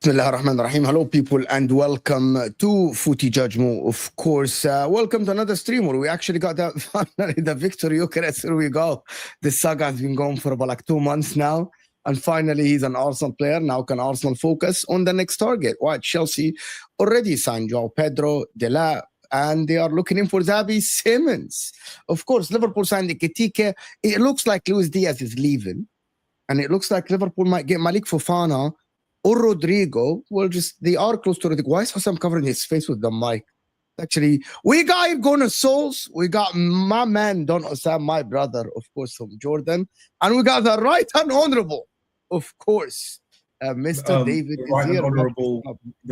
Bismillah ar-Rahman ar-Rahim. Hello people and welcome to Footy Judgment. Of course, welcome to another stream where we actually got that finally the Viktor Gyökeres. Here we go. This saga has been going for about like 2 months now. And finally, he's an Arsenal player. Now can Arsenal focus on the next target? Why Chelsea already signed João Pedro, Dela, and they are looking in for Xavi Simons. Of course, Liverpool signed Ekitike. It looks like Luis Diaz is leaving. And it looks like Liverpool might get Malik Fofana or Rodrigo. Well, they are close to Rodrigo. Why is Husam covering his face with the mic? Actually, we got going to Sulz. We got my man, Don Husam, my brother, of course, from Jordan. And we got the right and honorable, of course, Mr. David. The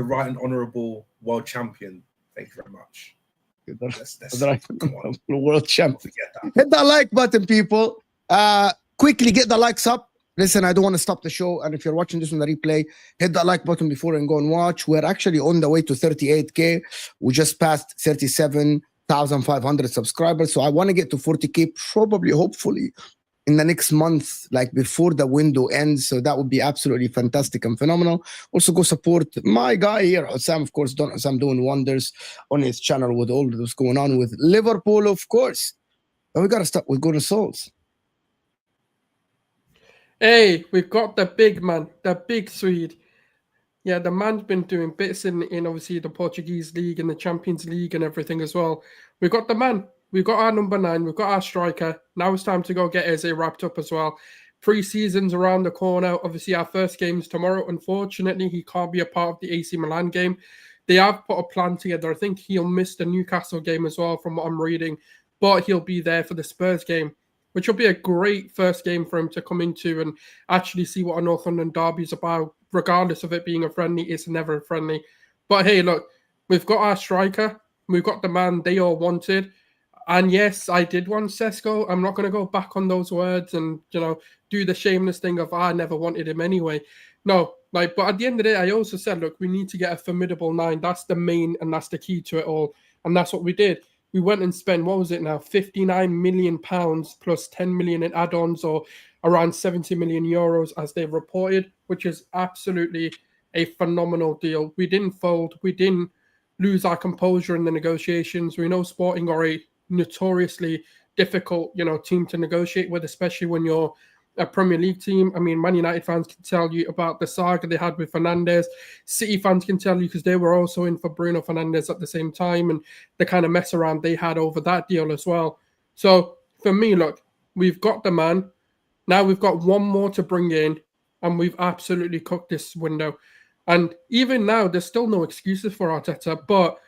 right and honorable world champion. Thank you very much. The world champion. Hit that like button, people. Quickly get the likes up. Listen, I don't want to stop the show. And if you're watching this on the replay, hit that like button before and go and watch. We're actually on the way to 38K. We just passed 37,500 subscribers. So I want to get to 40K probably, hopefully, in the next month, like before the window ends. So that would be absolutely fantastic and phenomenal. Also go support my guy here, Husam, of course, Don Husam, doing wonders on his channel with all this going on with Liverpool, of course. And we got to start with going to Sulz. Hey, we've got the big man, the big Swede. Yeah, the man's been doing bits in obviously the Portuguese league and the Champions League and everything as well. We've got the man. We've got our number 9. We've got our striker. Now it's time to go get Eze wrapped up as well. Pre-season's around the corner. Obviously, our first game is tomorrow. Unfortunately, he can't be a part of the AC Milan game. They have put a plan together. I think he'll miss the Newcastle game as well from what I'm reading. But he'll be there for the Spurs game, which will be a great first game for him to come into and actually see what a North London derby is about. Regardless of it being a friendly, it's never a friendly. But hey, look, we've got our striker. We've got the man they all wanted. And yes, I did want Sesko. I'm not going to go back on those words and, do the shameless thing of I never wanted him anyway. No, but at the end of the day, I also said, look, we need to get a formidable 9. That's the main and that's the key to it all. And that's what we did. We went and spent, what was it now, £59 million plus 10 million in add-ons, or around 70 million euros as they've reported, which is absolutely a phenomenal deal. We didn't fold. We didn't lose our composure in the negotiations. We know Sporting are a notoriously difficult, team to negotiate with, especially when you're a Premier League team. I mean, Man United fans can tell you about the saga they had with Fernandes. City fans can tell you because they were also in for Bruno Fernandes at the same time and the kind of mess around they had over that deal as well. So for me, look, we've got the man. Now we've got one more to bring in and we've absolutely cooked this window. And even now, there's still no excuses for Arteta. But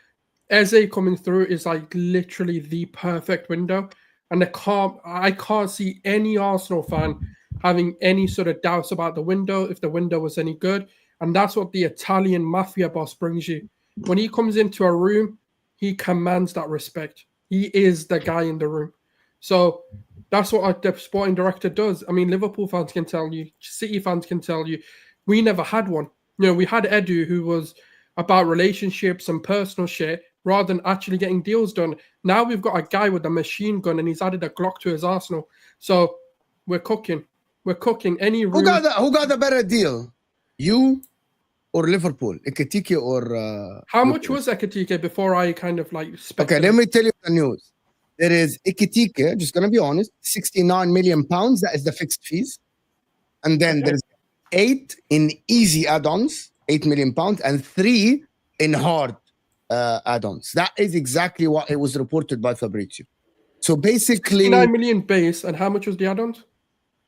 Eze coming through is like literally the perfect window. And I can't see any Arsenal fan having any sort of doubts about the window, if the window was any good. And that's what the Italian mafia boss brings you. When he comes into a room, he commands that respect. He is the guy in the room. So that's what the sporting director does. I mean, Liverpool fans can tell you, City fans can tell you, we never had one. You know, we had Edu, who was about relationships and personal shit rather than actually getting deals done. Now we've got a guy with a machine gun and he's added a Glock to his arsenal. So we're cooking. We're cooking. Any room. Who got the better deal? You or Liverpool? Ekitike or... How much was Ekitike before I kind of like... Okay, let me tell you the news. There is Ekitike, just going to be honest, 69 million pounds. That is the fixed fees. And then there's 8 in easy add-ons, 8 million pounds, and 3 in hard add-ons. That is exactly what it was reported by Fabrizio. So basically... 69 million base, and how much was the add-ons?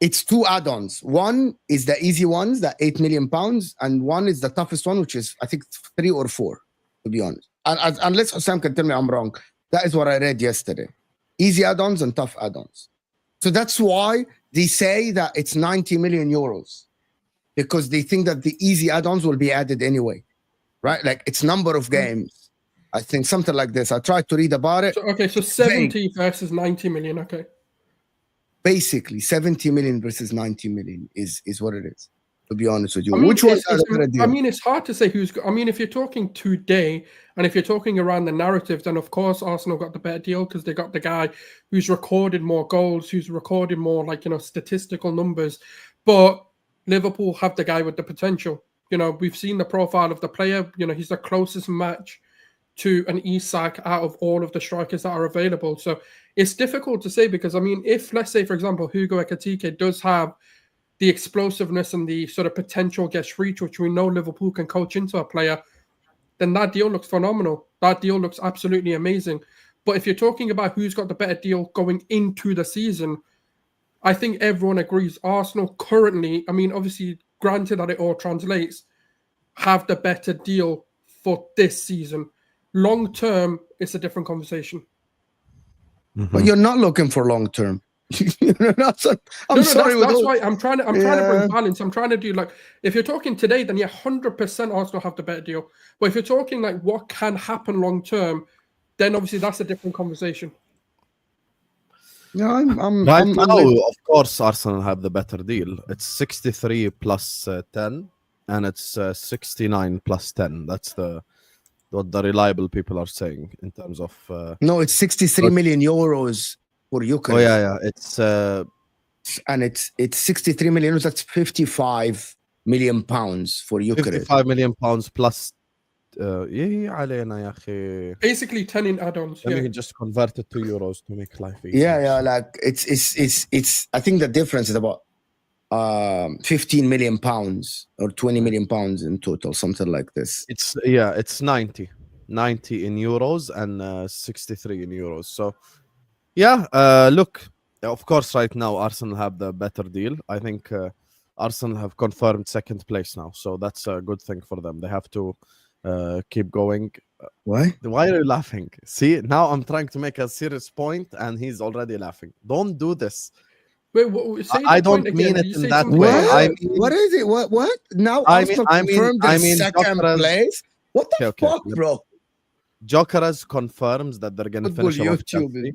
It's 2 add-ons. One is the easy ones, that 8 million pounds, and one is the toughest one, which is, I think, 3 or 4, to be honest. And unless Husam can tell me I'm wrong, that is what I read yesterday. Easy add-ons and tough add-ons. So that's why they say that it's 90 million euros, because they think that the easy add-ons will be added anyway, right? Like it's number of games. I think something like this. I tried to read about it. So 70 versus 90 million, okay. Basically, 70 million versus 90 million is what it is, to be honest with you. I mean, Which was the better deal? I mean, it's hard to say who's... I mean, if you're talking today, and if you're talking around the narrative, then of course Arsenal got the better deal because they got the guy who's recorded more goals, who's recorded more, like, you know, statistical numbers. But Liverpool have the guy with the potential. You know, we've seen the profile of the player. You know, he's the closest match to an Isak out of all of the strikers that are available. So it's difficult to say because, I mean, if, let's say, for example, Hugo Ekitike does have the explosiveness and the sort of potential gets reach, which we know Liverpool can coach into a player, then that deal looks phenomenal. That deal looks absolutely amazing. But if you're talking about who's got the better deal going into the season, I think everyone agrees Arsenal currently, I mean, obviously, granted that it all translates, have the better deal for this season. Long term, it's a different conversation. Mm-hmm. But you're not looking for long term. I'm sorry. That's why I'm trying to bring balance. I'm trying to do, like, if you're talking today, then 100% Arsenal have the better deal. But if you're talking like what can happen long term, then obviously that's a different conversation. Yeah, of course, Arsenal have the better deal. It's 63 plus 10, and it's 69 plus 10. That's what the reliable people are saying in terms of... No, it's 63 million euros for Gyökeres. Oh, yeah. It's... and it's 63 million euros. That's 55 million pounds for Gyökeres. 55 million pounds plus... Basically 10 in add-ons. Let me just convert it to euros to make life easier. Yeah, like it's I think the difference is about 15 million pounds or 20 million pounds in total, something like this. It's 90 in euros and 63 in euros. So look, of course, right now Arsenal have the better deal. I think Arsenal have confirmed second place now, so that's a good thing for them. They have to keep going. Why are you laughing? See, now I'm trying to make a serious point and he's already laughing. Don't do this. Wait, I don't mean it in that way. I mean, what is it? What? Now Arsenal confirmed second place? What the fuck, bro? Gyökeres confirms that they're going to finish above Chelsea.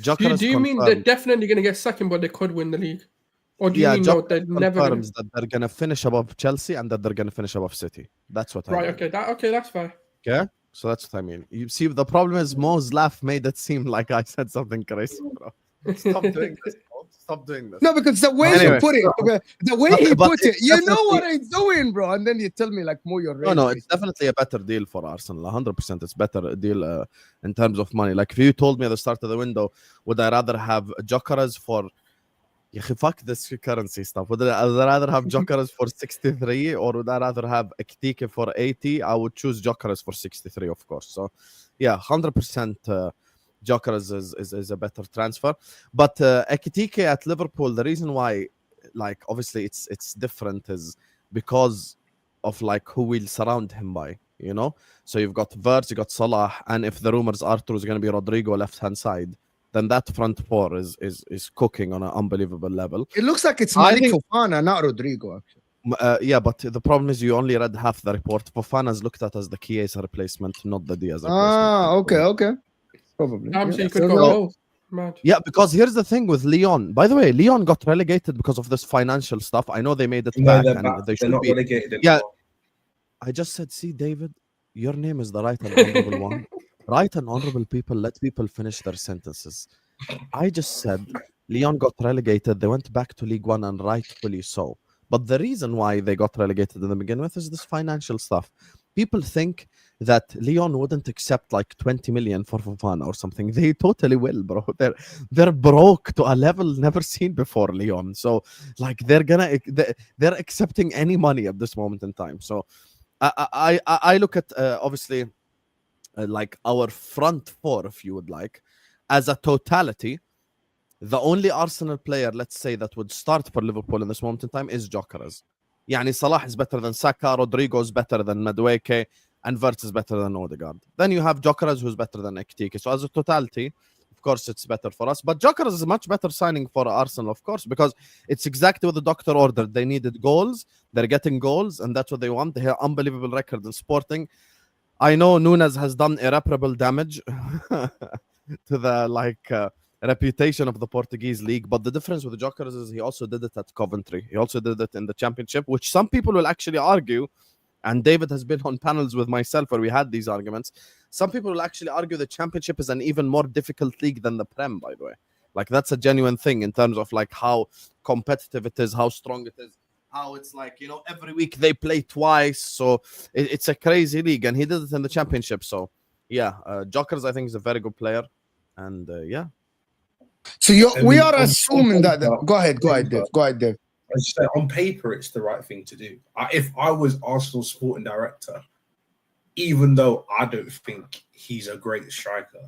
Do you mean they're definitely going to get second, but they could win the league? Or do you mean they're never confirms that they're going to finish above Chelsea and that they're going to finish above City? That's what I mean. Right, okay, that's fair. Okay, so that's what I mean. You see, the problem is Mo's laugh made it seem like I said something crazy, bro. Stop doing this, bro. Stop doing this. No, because the way you put it, the way he put it, you know what he's doing, bro. And then you tell me like, Mo, you're right. No, it's definitely a better deal for Arsenal. 100%, it's better deal in terms of money. Like if you told me at the start of the window, would I rather have Gyökeres for... fuck this currency stuff. Would I rather have Gyökeres for 63 or would I rather have Ekitike for 80? I would choose Gyökeres for 63, of course. So, 100% Gyökeres is a better transfer. But Ekitike at Liverpool, the reason why, like, obviously it's different is because of like who will surround him by, you know. So you've got Verts, you got Salah, and if the rumors are true, is going to be Rodrigo left-hand side, then that front four is cooking on an unbelievable level. It looks like it's I Malik think- Fofana, not Rodrigo. Actually. Yeah, but the problem is you only read half the report. Fofana's looked at as the Chiesa replacement, not the Diaz replacement. Okay. Probably. So you could So go no- both. Mad. Yeah, because here's the thing with Lyon. By the way, Lyon got relegated because of this financial stuff. I know they made it No, back, they're and back. they They're should not be. relegated anymore. Yeah. I just said, see, David, your name is the right and honorable one. Right and honorable people, let people finish their sentences. I just said Lyon got relegated. They went back to League One, and rightfully so. But the reason why they got relegated in the beginning with is this financial stuff. People think that Lyon wouldn't accept like 20 million for Fofana or something. They totally will, bro. They're broke to a level never seen before, Lyon. So like they're accepting any money at this moment in time. So I look at obviously like our front four, if you would like, as a totality. The only Arsenal player, let's say, that would start for Liverpool in this moment in time is Gyökeres. Yani Salah is better than Saka, Rodrigo is better than Madueke, and Verts is better than Odegaard. Then you have Gyökeres, who's better than Ekitike. So as a totality, of course, it's better for us. But Gyökeres is a much better signing for Arsenal, of course, because it's exactly what the doctor ordered. They needed goals. They're getting goals, and that's what they want. They have unbelievable record in Sporting. I know Nunes has done irreparable damage to the reputation of the Portuguese league, but the difference with Gyökeres is he also did it at Coventry. He also did it in the Championship, which some people will actually argue, and David has been on panels with myself where we had these arguments. Some people will actually argue the Championship is an even more difficult league than the Prem, by the way. Like, that's a genuine thing in terms of like how competitive it is, how strong it is, how it's like, you know, every week they play twice. So it's a crazy league, and he did it in the Championship. So yeah, Gyökeres, I think, is a very good player, and yeah. So we are assuming that. Go ahead, Dave. I just say, on paper, it's the right thing to do. If I was Arsenal's sporting director, even though I don't think he's a great striker,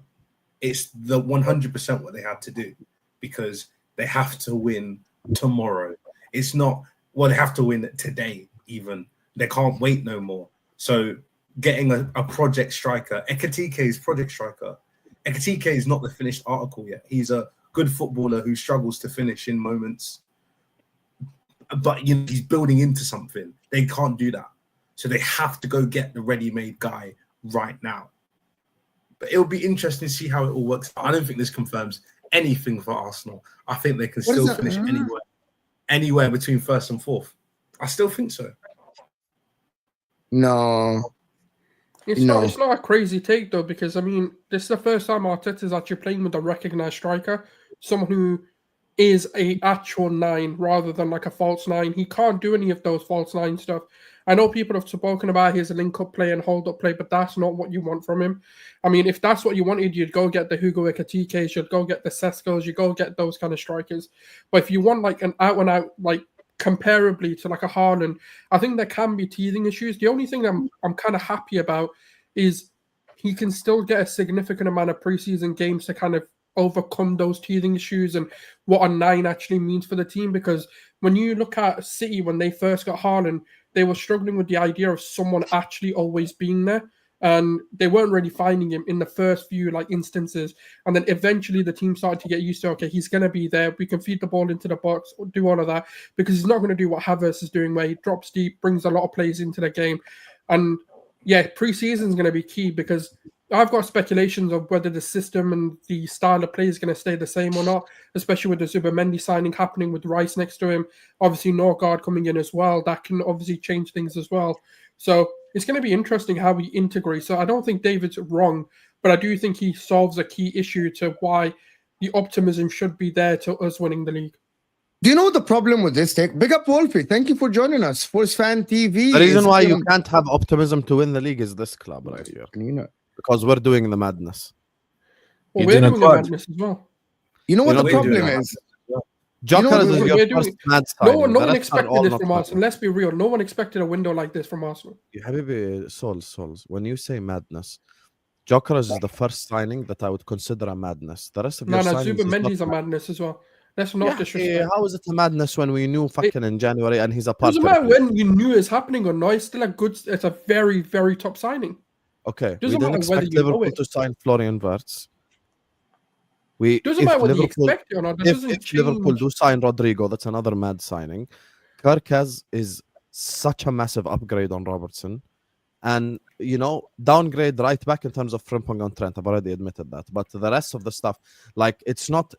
it's the 100% what they had to do, because they have to win tomorrow. It's not, well, they have to win today even. They can't wait no more. So getting a project striker, Ekitike is project striker. Ekitike is not the finished article yet. He's a good footballer who struggles to finish in moments, but you know, he's building into something. They can't do that, so they have to go get the ready-made guy right now. But it'll be interesting to see how it all works. I don't think this confirms anything for Arsenal. I think they can still finish anywhere between first and fourth. I still think so. No. It's not a crazy take though, because I mean, this is the first time Arteta is actually playing with a recognised striker, someone who is a actual 9 rather than like a false 9. He can't do any of those false 9 stuff. I know people have spoken about his link-up play and hold-up play, but that's not what you want from him. I mean, if that's what you wanted, you'd go get the Hugo Ekitikes, you'd go get the Seskos, you'd go get those kind of strikers. But if you want like an out-and-out, like comparably to like a Haaland, I think there can be teething issues. The only thing I'm kind of happy about is he can still get a significant amount of preseason games to kind of overcome those teething issues and what a 9 actually means for the team. Because when you look at City, when they first got Haaland, they were struggling with the idea of someone actually always being there, and they weren't really finding him in the first few like instances. And then eventually the team started to get used to, okay, he's going to be there. We can feed the ball into the box, do all of that, because he's not going to do what Havertz is doing, where he drops deep, brings a lot of plays into the game. And yeah, preseason is going to be key, because I've got speculations of whether the system and the style of play is going to stay the same or not, especially with the Zubimendi signing happening with Rice next to him. Obviously, Norgard coming in as well. That can obviously change things as well. So it's going to be interesting how we integrate. So I don't think David's wrong, but I do think he solves a key issue to why the optimism should be there to us winning the league. Do you know the problem with this take? Big up Wolfie. Thank you for joining us. Force Fan TV. The reason why you can't have optimism to win the league is this club right here. You know, because we're doing the madness. Well, we're doing the madness as well. You know what the problem is? Gyökeres is your first mad signing. No one expected this from Arsenal. Let's be real. No one expected a window like this from Arsenal. Habibi, Sulz, when you say madness, Gyökeres is the first signing that I would consider a madness. The rest of your signings Zubimendi's a madness as well. Let's not disrespect. How is it a madness when we knew fucking in January and he's a part Doesn't matter when you knew it's happening or not. It's still it's a very, very top signing. Okay, Doesn't we didn't matter whether expect you know Liverpool it. to sign Florian Wirtz. Doesn't matter whether you expect it or not. That doesn't If change. Liverpool do sign Rodrigo, that's another mad signing. Gyökeres is such a massive upgrade on Robertson. And, you know, downgrade right back in terms of Frimpong and Trent. I've already admitted that. But the rest of the stuff, like, it's not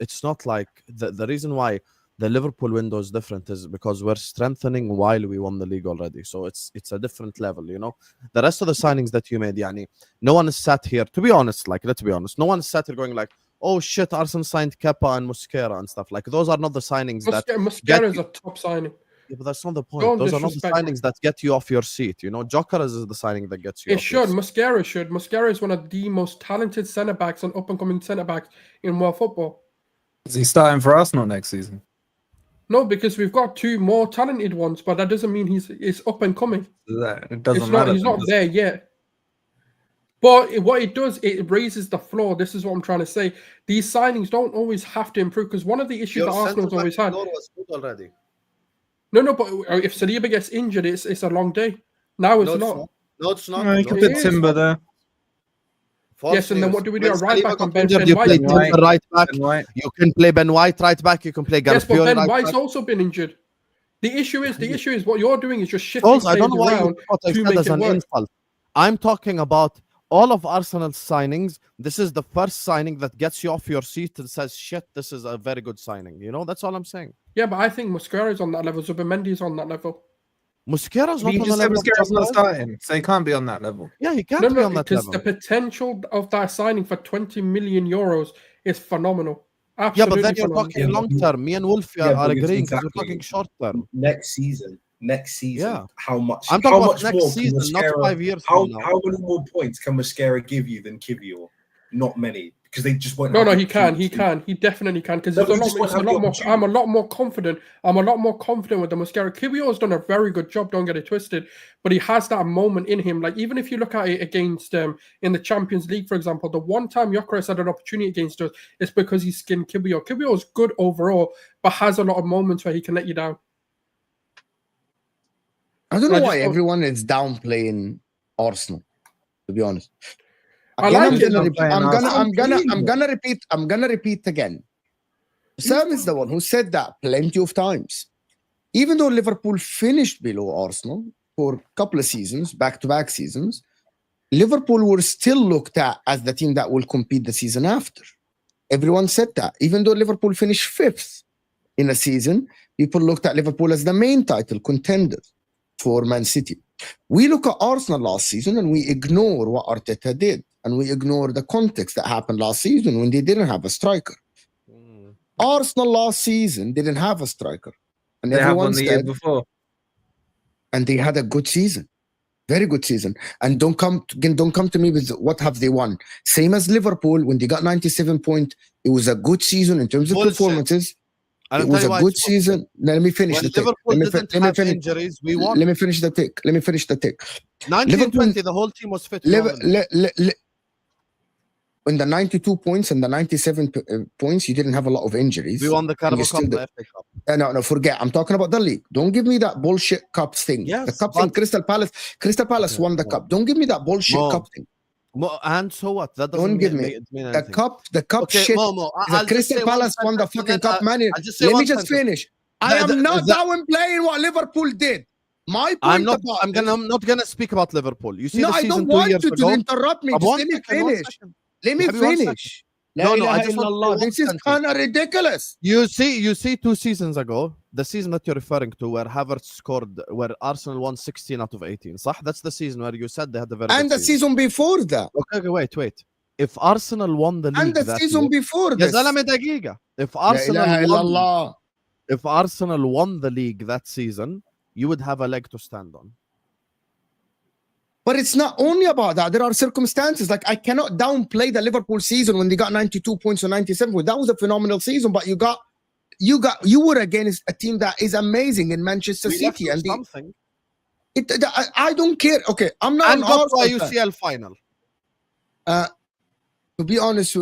like the reason why the Liverpool window is different is because we're strengthening while we won the league already. So it's a different level, you know. The rest of the signings that you made, yani, no one is sat here, to be honest, like, let's be honest, no one is sat here going like, oh shit, Arsenal signed Kepa and Mosquera and stuff. Like, those are not the signings Mosquera is a top signing. Yeah, but that's not the point. Those are not the signings that get you off your seat. You know, Gyökeres is the signing that gets you. Mosquera should. Mosquera is one of the most talented centre backs and up and coming centre backs in world football. Is he starting for Arsenal next season? No, because we've got two more talented ones, but that doesn't mean he's up and coming. It doesn't matter. He's not there yet. But what it does, it raises the floor. This is what I'm trying to say. These signings don't always have to improve because one of the issues that Arsenal's always had. Was good already. No, but if Saliba gets injured, it's a long day. Now it's not. No, it's not. No, you can put Timber there. Yes, and then what do we do? A right back on Ben White. You play Timber right back. You can play Ben White right back. You can play Gareth Yes, but Ben right White's back. also been injured. The issue is what you're doing is just shifting Sulz, I don't know why you thought I said as an insult. I'm talking about all of Arsenal's signings. This is the first signing that gets you off your seat and says, shit, this is a very good signing. You know, that's all I'm saying. Yeah, but I think Mosquera is on that level. Zubimendi is on that level. Mosquera's not on the level. Mosquera's not starting, so he can't be on that level. Yeah, he can't be on that level. Because the potential of that signing for 20 million euros is phenomenal. Absolutely. Yeah, but then you're phenomenal. talking long term. Me and Wolfie are agreeing because we're talking short term. Next season. Yeah. How much? I'm talking how about much next more season, Mosquera, not 5 years how from now. How many more points can Mosquera give you than Kivior? Not many, because they just won't. No, he can. He definitely can. Because I'm a lot more confident. I'm a lot more confident with the Mosquera. Kivior's done a very good job. Don't get it twisted, but he has that moment in him. Like even if you look at it against in the Champions League, for example, the one time Gyökeres had an opportunity against us, it's because he skinned Kivior. Kivior is good overall, but has a lot of moments where he can let you down. I don't know why everyone is downplaying Arsenal, to be honest. I'm gonna repeat again. Sam is the one who said that plenty of times. Even though Liverpool finished below Arsenal for a couple of seasons, back-to-back seasons, Liverpool were still looked at as the team that will compete the season after. Everyone said that. Even though Liverpool finished 5th in a season, people looked at Liverpool as the main title contender for Man City. We look at Arsenal last season and we ignore what Arteta did. And we ignore the context that happened last season when they didn't have a striker. Arsenal last season didn't have a striker. And they everyone had one the year before. And they had a good season. Very good season. And don't come to me with what have they won. Same as Liverpool, when they got 97 points, it was a good season in terms of performances. It was a good season. Now, let me finish the take. Injuries, we won. Let me finish the take. 1920, the whole team was fit. In the 92 points and the 97 points, you didn't have a lot of injuries. We won the Carabao Cup, the FA Cup. No, forget. I'm talking about the league. Don't give me that bullshit cup thing. Yes, the cup thing, Crystal Palace won the cup. Don't give me that bullshit cup thing. And so what? That doesn't mean the cup okay, shit. The Crystal Palace won the fucking cup, man. Let me just finish. I am not downplaying what Liverpool did. My point I'm not gonna speak about Liverpool. You see, no, I don't want you to interrupt me. Just let me finish. Let me finish. This is kind of ridiculous. You see, 2 seasons ago, the season that you're referring to, where Havertz scored, where Arsenal won 16 out of 18. صح? That's the season where you said they had a very and good the season before that. Okay, wait. If Arsenal won the league and the season before this. دقيقة. If Arsenal won the league that season, you would have a leg to stand on. But it's not only about that. There are circumstances. Like, I cannot downplay the Liverpool season when they got 92 points or 97 points. That was a phenomenal season, but you were against a team that is amazing in Manchester City. And I don't care. Okay, I'm not an Arsenal UCL final. To be honest,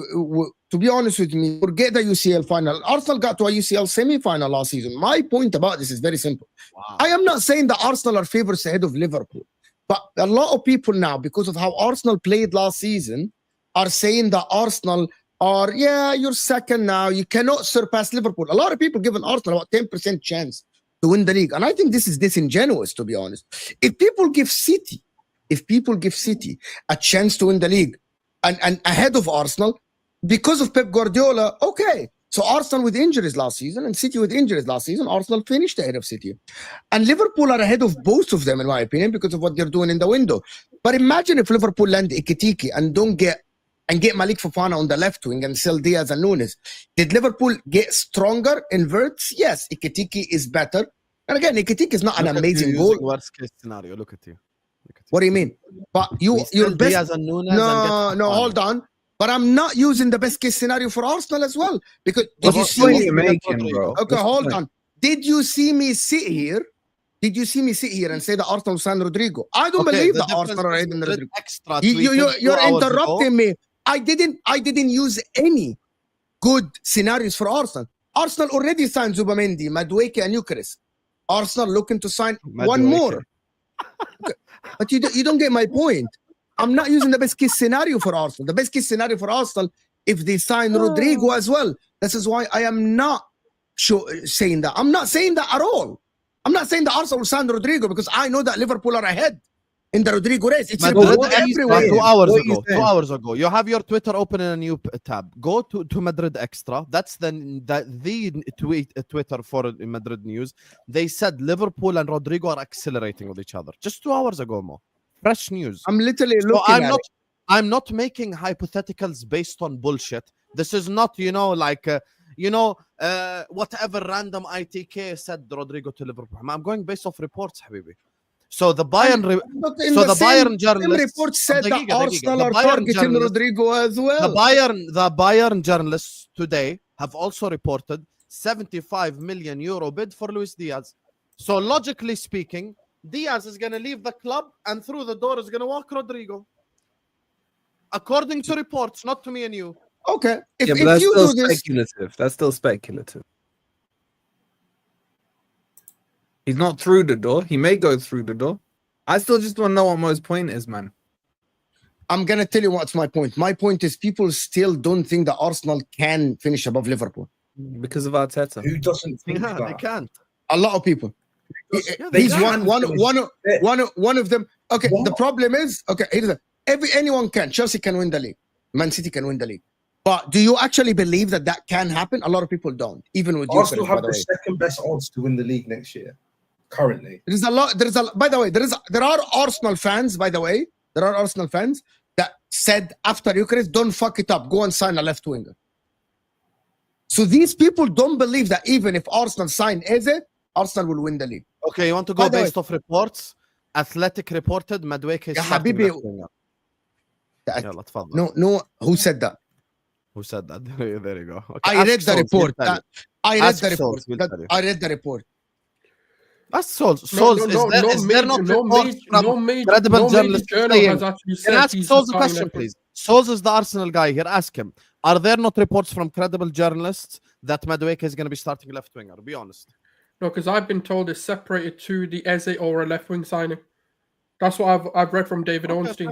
to be honest with me, forget the UCL final. Arsenal got to a UCL semi-final last season. My point about this is very simple. Wow. I am not saying that Arsenal are favorites ahead of Liverpool, but a lot of people now, because of how Arsenal played last season, are saying that Arsenal are, yeah, you're second now. You cannot surpass Liverpool. A lot of people giving Arsenal about 10% chance to win the league. And I think this is disingenuous, to be honest. If people give City a chance to win the league and ahead of Arsenal, because of Pep Guardiola, okay. So Arsenal with injuries last season and City with injuries last season, Arsenal finished ahead of City. And Liverpool are ahead of both of them, in my opinion, because of what they're doing in the window. But imagine if Liverpool land Ekitike and get Malik Fofana on the left wing and sell Diaz and Nunes. Did Liverpool get stronger in verts? Yes, Ekitike is better. And again, Ekitike is not an amazing goal. Worst case scenario. Look at you. What do you mean? But your best. Diaz and Nunes No, hold on. But I'm not using the best case scenario for Arsenal as well. Because did you see me making, bro? Okay, hold on. Did you see me sit here? Did you see me sit here and say that Arsenal signed Rodrigo? I don't believe that Arsenal are ahead in Rodrigo. You're interrupting me. I didn't use any good scenarios for Arsenal. Arsenal already signed Zubamendi, Madueke, and Gyökeres. Arsenal looking to sign one more. Okay. But you don't get my point. I'm not using the best case scenario for Arsenal. The best case scenario for Arsenal, if they sign Rodrigo as well. This is why I am not saying that. I'm not saying that at all. I'm not saying that Arsenal will sign Rodrigo because I know that Liverpool are ahead in the Rodrigo race. It's everywhere. 2 hours ago. You have your Twitter open in a new tab. Go to Madrid Extra. That's the Twitter for Madrid news. They said Liverpool and Rodrigo are accelerating with each other. Just 2 hours ago, Mo. Fresh news. I'm literally looking at it. I'm not making hypotheticals based on bullshit. This is not, whatever random ITK said Rodrigo to Liverpool. I'm going based off reports, Habibi. So the Bayern journalists report said that Arsenal are targeting Rodrigo as well. The Bayern journalists today have also reported 75 million euro bid for Luis Diaz. So logically speaking, Diaz is going to leave the club and through the door is going to walk Rodrigo. According to reports, not to me and you. Okay. But that's still speculative. That's still speculative. He's not through the door. He may go through the door. I still just want to know what Mo's point is, man. I'm going to tell you what's my point. My point is people still don't think that Arsenal can finish above Liverpool. Because of Arteta. Who doesn't think that? They can't. A lot of people. He's one of them. Okay, what? The problem is, okay, anyone can. Chelsea can win the league. Man City can win the league. But do you actually believe that can happen? A lot of people don't. Even with Arsenal have the second best odds to win the league next year. Currently, by the way, there are Arsenal fans. By the way, there are Arsenal fans that said after Gyökeres, don't fuck it up. Go and sign a left winger. So these people don't believe that even if Arsenal sign Eze, Arsenal will win the league. Okay, you want to go based off reports? Athletic reported Madueke is starting left winger. No. Who said that? Who said that? There you go. Okay, I read the report. I read the report. That's Sulz. Sulz, is there not credible journalists saying? Can I ask Sulz a question, please? Sulz is the Arsenal guy here. Ask him. Are there not reports from credible journalists that Madueke is going to be starting left winger? Be honest. No, because I've been told it's separated to the Eze or a left wing signing. That's what I've read from DavidOrnstein.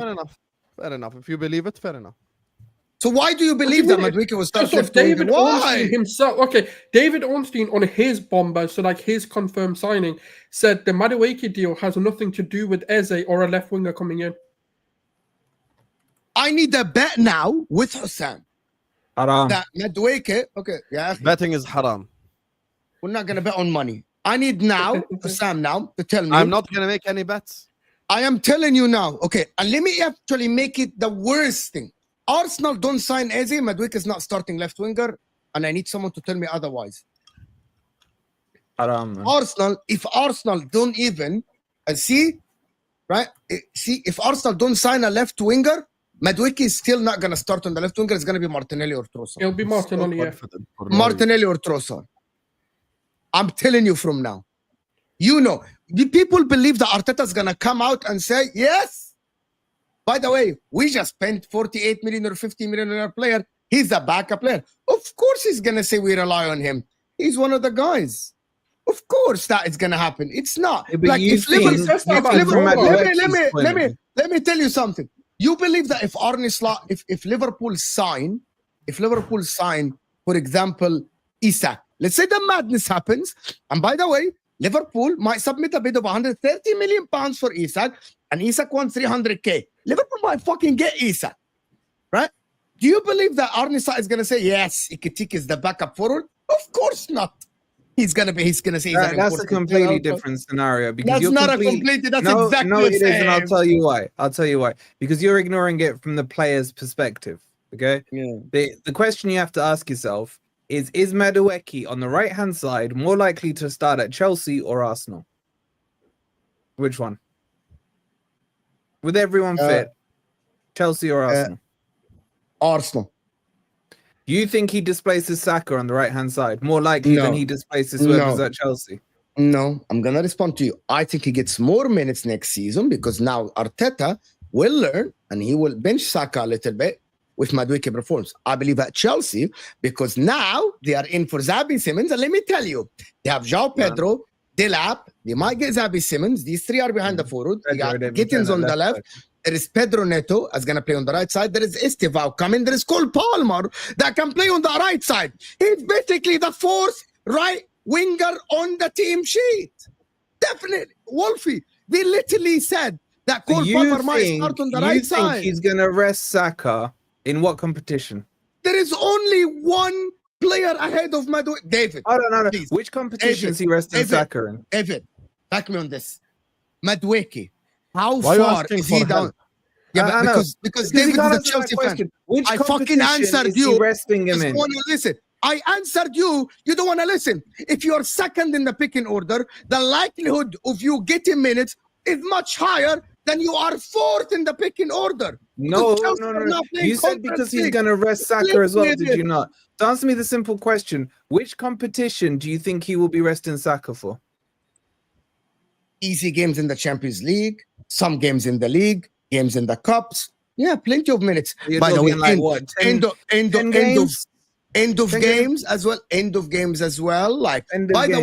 Fair enough. If you believe it, fair enough. So why do you believe that Madueke was start left winger? Why? Himself. Okay, DavidOrnstein on his bomber, so like his confirmed signing, said the Madueke deal has nothing to do with Eze or a left winger coming in. I need a bet now with Husam. Haram. That Madueke. Okay, yeah. Betting is haram. We're not gonna bet on money. I need now Husam now to tell me. I'm not gonna make any bets. I am telling you now. Okay, and let me actually make it the worst thing. Arsenal don't sign Eze. Madueke is not starting left winger, and I need someone to tell me otherwise. Haram, if Arsenal don't even if Arsenal don't sign a left winger, Madueke is still not gonna start on the left winger. It's gonna be Martinelli or Trossard. It'll be Martinelli. Yeah. Martinelli or Trossard. I'm telling you from now. You know, the people believe that Arteta's gonna come out and say yes. By the way, we just spent 48 million or 50 million on a player. He's a backup player. Of course he's going to say we rely on him. He's one of the guys. Of course that is going to happen. It's not. Yeah, but like you if think- let me tell you something. You believe that if Arne Slot, if Liverpool sign, for example, Isak, let's say the madness happens, and by the way, Liverpool might submit a bid of 130 million pounds for Isak, and Isak wants 300k. Liverpool might fucking get Isak, right? Do you believe that Arne Slot is going to say, yes, Ekitike is the backup forward? Of course not. He's gonna say that's a completely different scenario because that's you're not a completely. That's exactly no, the it is, same. and I'll tell you why. Because you're ignoring it from the player's perspective. Okay. Yeah. The question you have to ask yourself is Madueke on the right hand side more likely to start at Chelsea or Arsenal? Which one? With everyone fit, Chelsea or Arsenal? Arsenal. You think he displaces Saka on the right-hand side more likely than he displaces whoever's at Chelsea? No, I'm going to respond to you. I think he gets more minutes next season because now Arteta will learn and he will bench Saka a little bit if Madueke performs. I believe at Chelsea because now they are in for Xavi Simons. And let me tell you, they have João Pedro, Delap, they might get Xavi Simons. These three are behind the forward. They got Gittins on the left. There is Pedro Neto is going to play on the right side. There is Estevao coming. There is Cole Palmer that can play on the right side. He's basically the fourth right winger on the team sheet. Definitely. Wolfie, they literally said that Cole Palmer might start on the right side. You think he's going to rest Saka in what competition? There is only one player ahead of Madueke. David. I don't know. Which competition is he resting Saka in? David, back me on this. Madueke. How far is he down? Yeah, because David is a Chelsea fan. I fucking answered you. Listen, I answered you. You don't want to listen. If you're second in the picking order, the likelihood of you getting minutes is much higher than you are fourth in the picking order. No. You said because he's going to rest Saka as well, did you not? So answer me the simple question. Which competition do you think he will be resting Saka for? Easy games in the Champions League, some games in the league, games in the cups. Yeah, plenty of minutes. By the way, end of games as well. End of games as well. Like by the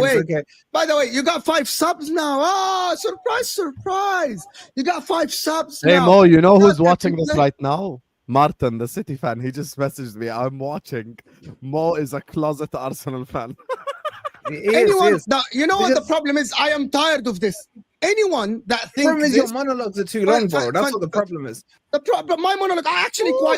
way, you got 5 subs now. Oh, surprise! You got 5 subs now. Hey Mo, you know who's watching this right now? Martin, the City fan. He just messaged me. I'm watching. Mo is a closet Arsenal fan. You know what the problem is? I am tired of this. Anyone that thinks problem is your monologues are too long, bro. That's what the problem is. The problem, my monologue,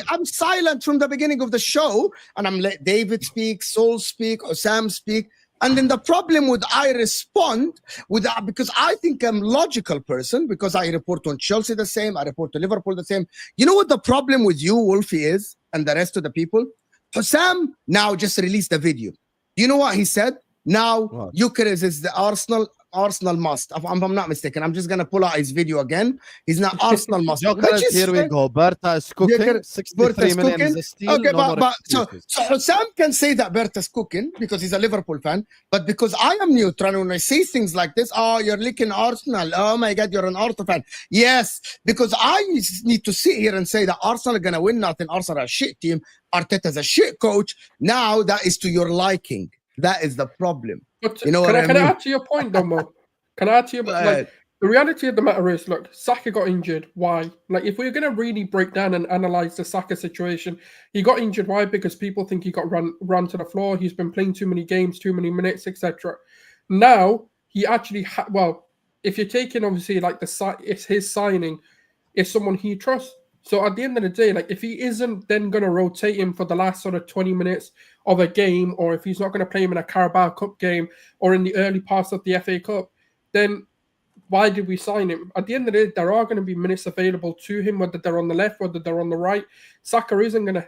I'm silent from the beginning of the show, and I'm let David speak, Sulz speak, Husam speak, and then the problem with I respond with that because I think I'm logical person because I report on Chelsea the same, I report to Liverpool the same. You know what the problem with you, Wolfie, is, and the rest of the people? Husam now just released a video. You know what he said? Now, Gyökeres is the Arsenal must. If I'm not mistaken, I'm just going to pull out his video again. He's not Arsenal must. Here we go. Berta is cooking. 63 million is a steal. Okay, so Husam can say that Berta's cooking because he's a Liverpool fan. But because I am neutral, and when I say things like this, oh, you're licking Arsenal. Oh, my God, you're an Arsenal fan. Yes, because I need to sit here and say that Arsenal are going to win nothing. Arsenal are a shit team. Arteta's a shit coach. Now that is to your liking. That is the problem. But you know can I add to your point, though, Mo? Can I add to your like the reality of the matter is, look, Saka got injured. Why? Like, if we're gonna really break down and analyze the Saka situation, he got injured. Why? Because people think he got run to the floor. He's been playing too many games, too many minutes, etc. Now he actually if you're taking obviously like it's his signing, it's someone he trusts. So at the end of the day, like if he isn't then going to rotate him for the last sort of 20 minutes of a game, or if he's not going to play him in a Carabao Cup game or in the early parts of the FA Cup, then why did we sign him? At the end of the day, there are going to be minutes available to him, whether they're on the left, whether they're on the right. Saka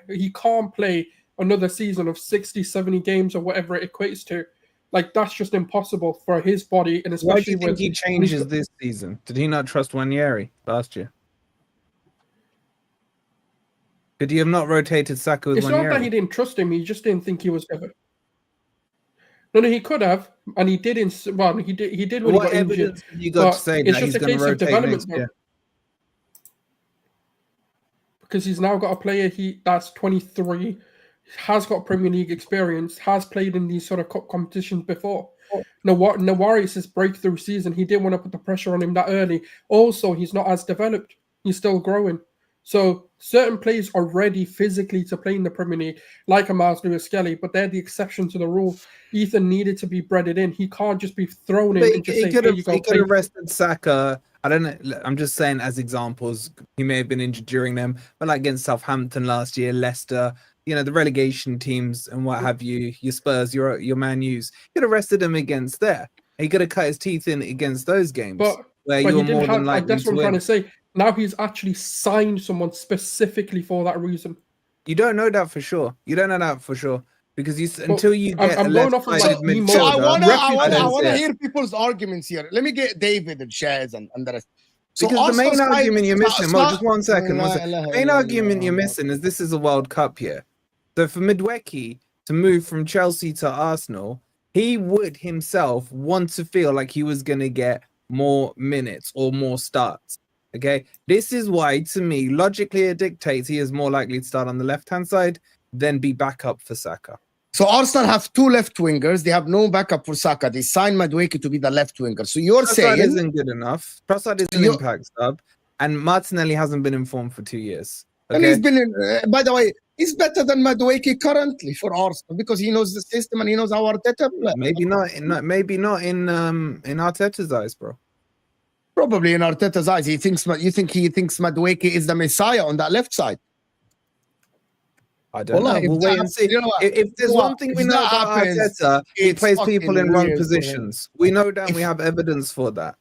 he can't play another season of 60, 70 games or whatever it equates to. Like, that's just impossible for his body. And especially why do you think he changes this season? Did he not trust Wanyeri last year? Could you have not rotated Saka with Wanyeri? It's not that he didn't trust him. He just didn't think he was ever. No, he could have, and he did. He did when he got injured. You got to say that he's going to rotate next year? Because he's now got a player that's 23, has got Premier League experience, has played in these sort of cup competitions before. Nawaris' breakthrough season, he didn't want to put the pressure on him that early. Also, he's not as developed. He's still growing. So certain players are ready physically to play in the Premier League, like a Miles Lewis-Skelly, but they're the exception to the rule. Ethan needed to be breaded in. He can't just be thrown in and just say, here you go. He could have rested Saka. I don't know. I'm just saying as examples. He may have been injured during them, but like against Southampton last year, Leicester, you know, the relegation teams and what have you, your Spurs, your Man U's. He could have rested him against there. He could have cut his teeth in against those games. Where you were more than likely that's what I'm trying to say. Now he's actually signed someone specifically for that reason. You don't know that for sure. You don't know that for sure. Because until you get I'm going off of like midfielder. So I want to hear people's arguments here. Let me get David and Shaz and the rest. So because the main argument you're missing, just one second. The main argument you're missing is this is a World Cup year. So for Madueke to move from Chelsea to Arsenal, he would himself want to feel like he was going to get more minutes or more starts. Okay, this is why, to me, logically it dictates he is more likely to start on the left-hand side than be backup for Saka. So Arsenal have two left wingers. They have no backup for Saka. They signed Madueke to be the left winger. So you're saying Trossard isn't good enough. Trossard is an impact sub, and Martinelli hasn't been informed for 2 years. Okay? And he's been, by the way, he's better than Madueke currently for Arsenal because he knows the system and he knows how Arteta plays. Maybe not in Arteta's eyes, bro. Probably in Arteta's eyes, he thinks Madueke is the Messiah on that left side. I don't know. We'll wait and see. If there's one thing we know about Arteta, he plays people in wrong positions. We know that. We have evidence for that.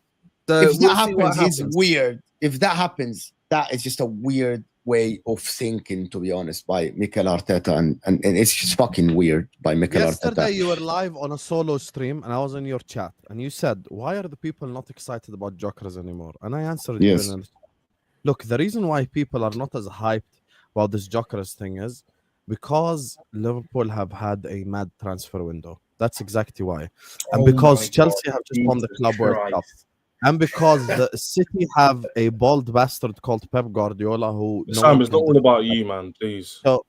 So if that happens, it's weird. If that happens, that is just a weird way of thinking, to be honest, by Mikel Arteta, and it's just fucking weird by Mikel Arteta. Yesterday you were live on a solo stream and I was in your chat and you said, why are the people not excited about Gyökeres anymore? And I answered you. Look, the reason why people are not as hyped about this Gyökeres thing is because Liverpool have had a mad transfer window. That's exactly why. And because Chelsea have just won the Club World Cup. And because the City have a bald bastard called Pep Guardiola who... Sam, it's not all about you, man, please. So,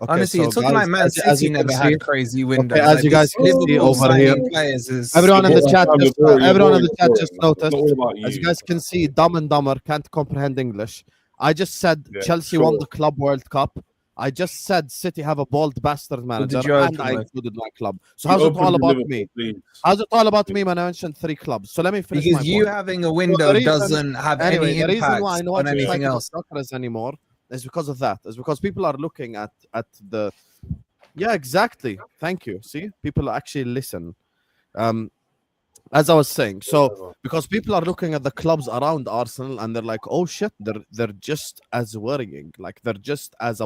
honestly, you're talking like Man City never had crazy windows. As you guys can see over here, everyone in the chat just noticed, as you guys can see, Dumb and Dumber can't comprehend English. I just said Chelsea won the Club World Cup. I just said City have a bald bastard manager, and I included my club. So how's it all about me? How's it all about me when I mentioned 3 clubs? So let me finish. Because you having a window doesn't have any impact reason why I know on anything else. Anymore is because of that. Is because people are looking at the. Yeah, exactly. Thank you. See, people actually listen. As I was saying, so because people are looking at the clubs around Arsenal and they're like, oh shit, they're just as worrying, like they're just as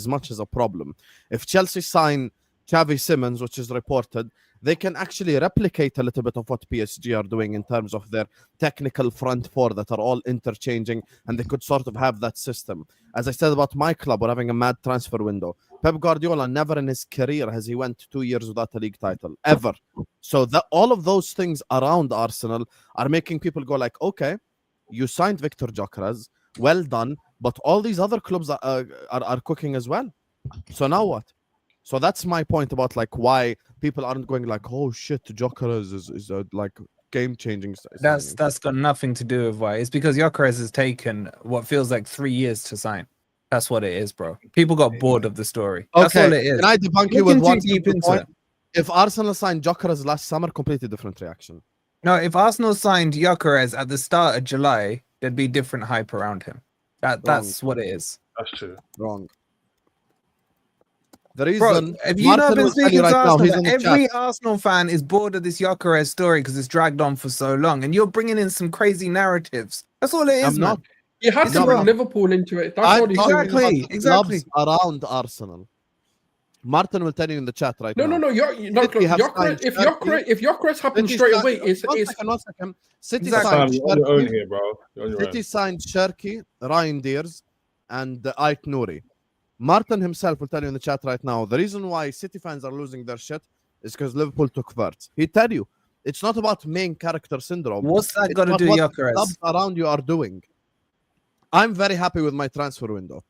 much as a problem. If Chelsea sign Xavi Simons, which is reported, they can actually replicate a little bit of what PSG are doing in terms of their technical front four that are all interchanging, and they could sort of have that system. As I said about my club, we're having a mad transfer window. Pep Guardiola, never in his career has he went 2 years without a league title, ever. So all of those things around Arsenal are making people go like, okay, you signed Viktor Gyökeres, well done, but all these other clubs are cooking as well. So now what? So that's my point about like why people aren't going like, oh shit, Gyökeres is like game-changing. That's got nothing to do with why. It's because Gyökeres has taken what feels like 3 years to sign. That's what it is, bro. People got bored of the story. That's all it is. Can I debunk you with one point? If Arsenal signed Gyökeres last summer, completely different reaction. No, if Arsenal signed Gyökeres at the start of July, there'd be different hype around him. That's what it is. That's true. Wrong. The reason, bro, if you not been speaking to Arsenal, every Arsenal fan is bored of this Gyökeres story because it's dragged on for so long, and you're bringing in some crazy narratives. That's all it is, man. You had to bring Liverpool into it. That's what exactly. Around Arsenal. Martin will tell you in the chat right now. No. If Gyökeres happened straight away, it's one second. City signed Cherki, Ryan Deers, and Ait Nouri. Martin himself will tell you in the chat right now, the reason why City fans are losing their shit is because Liverpool took Wirtz. He'll tell you, it's not about main character syndrome. What's that got to do with Gyökeres? Clubs around you are doing. I'm very happy with my transfer window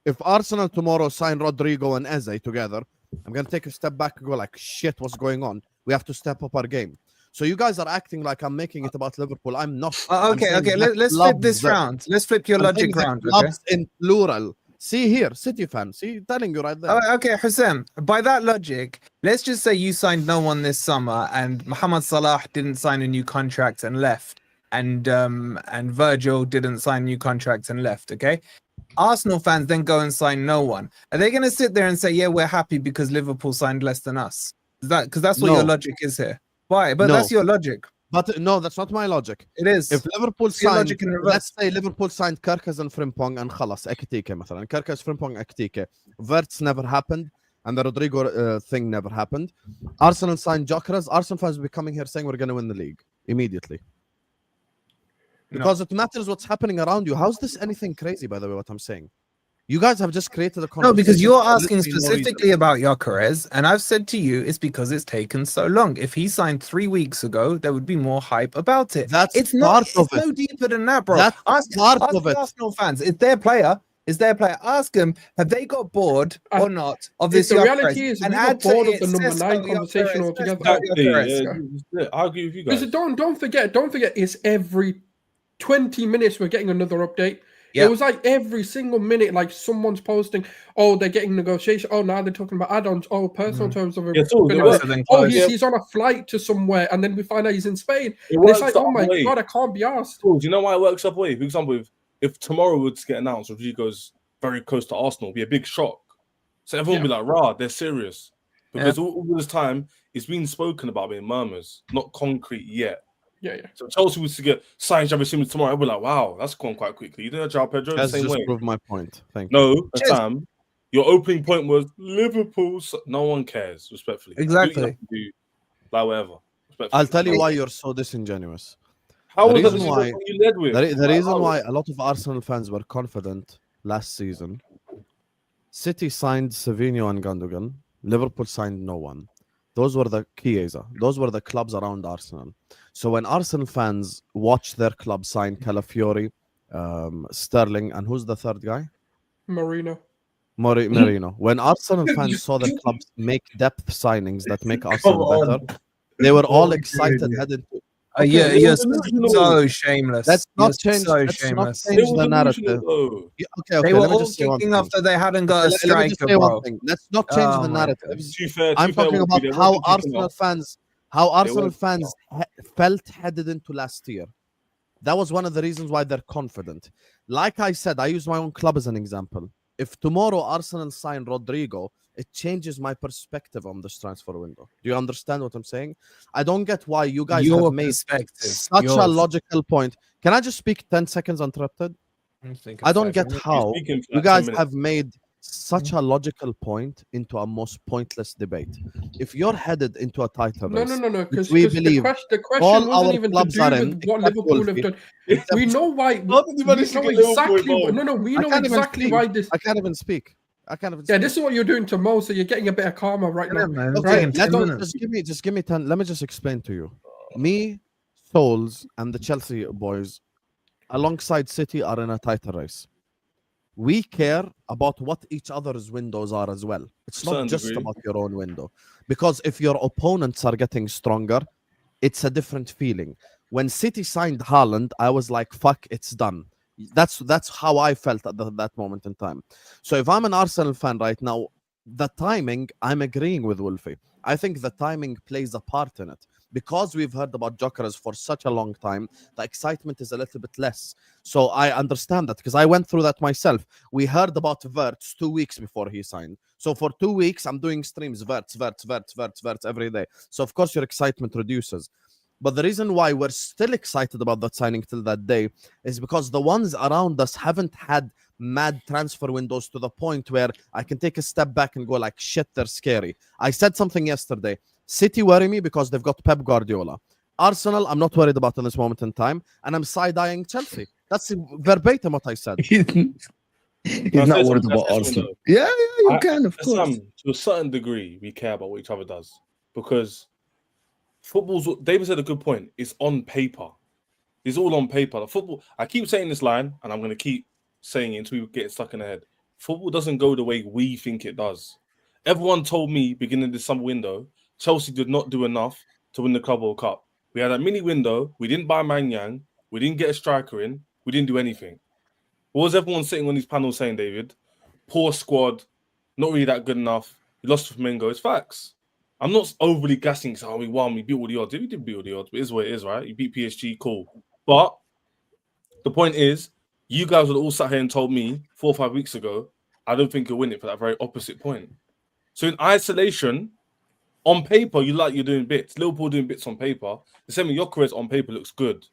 if Arsenal tomorrow sign Rodrigo and Eze together, I'm gonna take a step back and go like, shit, what's going on? We have to step up our game. So you guys are acting like I'm making it about Liverpool. I'm not. Okay. Let's flip this round. Let's flip your logic round. Okay. Clubs in plural. See here, City fan. See, telling you right there. Okay, Husam. By that logic, let's just say you signed no one this summer, and Mohamed Salah didn't sign a new contract and left, and Virgil didn't sign new contracts and left. Okay. Arsenal fans then go and sign no one. Are they going to sit there and say, yeah, we're happy because Liverpool signed less than us? Is that because that's what your logic is here? Why? But that's your logic. But no, that's not my logic. It is. If Liverpool signed, let's say Liverpool signed Gyökeres and Frimpong and خلاص Ekitike مثلا. Gyökeres, Frimpong, Ekitike. Verts never happened, and the Rodrigo thing never happened. Arsenal signed Gyökeres. Arsenal fans will be coming here saying we're going to win the league immediately. Because it matters what's happening around you. How's this anything crazy, by the way, what I'm saying? You guys have just created a conversation. No, because you're asking specifically about Gyokeres, and I've said to you it's because it's taken so long. If he signed 3 weeks ago, there would be more hype about it. It's no deeper than that, bro. That's ask Arsenal fans. It's their player. Ask them, have they got bored or not of this? The reality is, we got bored of the number 9 conversation altogether. I agree with you guys. Because don't forget, it's every 20 minutes we're getting another update. It was like every single minute, like someone's posting, oh, they're getting negotiation. Oh, now they're talking about add-ons. Oh, personal terms of he's on a flight to somewhere, and then we find out he's in Spain. It's like, oh my god, I can't be asked. Do you know why it works up way? For example, if tomorrow would get announced, Rodrigo's very close to Arsenal, it'd be a big shock. So everyone will be like, rah, they're serious. Because all this time, it's been spoken about in murmurs, not concrete yet. Yeah. So Chelsea was to get signed Xavi Simons tomorrow. I'd be like, wow, that's gone quite quickly. You didn't João Pedro the same way. Prove my point. Thank you. No, Sam, your opening point was Liverpool. No one cares, respectfully. Exactly. Like whatever. I'll tell you why you're so disingenuous. How was that why you led with? The reason why a lot of Arsenal fans were confident last season, City signed Savinho and Gundogan. Liverpool signed no one. Those were the Chiesa. Those were the clubs around Arsenal. So when Arsenal fans watch their club sign Calafiori, Sterling, and who's the third guy? Marino. When Arsenal fans saw the clubs make depth signings that make Arsenal better, they were all excited headed to... You're so shameless. Let's not change the narrative. They were all kicking after they hadn't got a striker, bro. Let's not change the narrative. I'm talking about how Arsenal fans felt headed into last year. That was one of the reasons why they're confident. Like I said, I use my own club as an example. If tomorrow Arsenal sign Rodrigo, it changes my perspective on this transfer window. Do you understand what I'm saying? I don't get why you guys have made such a logical point. Can I just speak 10 seconds uninterrupted? I don't get how you guys have made such a logical point into a most pointless debate. If you're headed into a title race, no, because we believe the question wasn't even to do with what Liverpool have done. We know why. We know exactly why this. I can't even speak. This is what you're doing to Mo, so you're getting a bit of karma right now. Man. Okay, just give me 10. Let me just explain to you. Me, Sulz, and the Chelsea boys, alongside City, are in a title race. We care about what each other's windows are as well. It's not just about your own window. Because if your opponents are getting stronger, it's a different feeling. When City signed Haaland, I was like, fuck, it's done. That's how I felt at that moment in time. So if I'm an Arsenal fan right now, the timing, I'm agreeing with Wolfie. I think the timing plays a part in it. Because we've heard about Gyökeres for such a long time, the excitement is a little bit less. So I understand that because I went through that myself. We heard about Verts 2 weeks before he signed. So for 2 weeks, I'm doing streams, Verts every day. So of course your excitement reduces. But the reason why we're still excited about that signing till that day is because the ones around us haven't had mad transfer windows to the point where I can take a step back and go like, shit, they're scary. I said something yesterday. City worry me because they've got Pep Guardiola. Arsenal, I'm not worried about in this moment in time. And I'm side-eyeing Chelsea. That's verbatim what I said. He's not worried about Arsenal. Yeah, you can, of course. To a certain degree, we care about what each other does. Because football's, David said a good point, it's on paper. It's all on paper. The football, I keep saying this line, and I'm going to keep saying it until we get stuck in the head. football doesn't go the way we think it does. Everyone told me beginning of the summer window, Chelsea did not do enough to win the Club World Cup. We had a mini window. We didn't buy Mangyang. We didn't get a striker in. We didn't do anything. What was everyone sitting on these panels saying, David? Poor squad, not really that good enough. We lost to Flamengo. It's facts. I'm not overly gassing. So we won. We beat all the odds. We did beat all the odds. But it is what it is, right? You beat PSG, cool. But the point is, you guys would all sat here and told me 4 or 5 weeks ago, I don't think you'll win it for that very opposite point. So in isolation, on paper, you're doing bits. Liverpool doing bits on paper. The same with Gyokeres on paper looks good.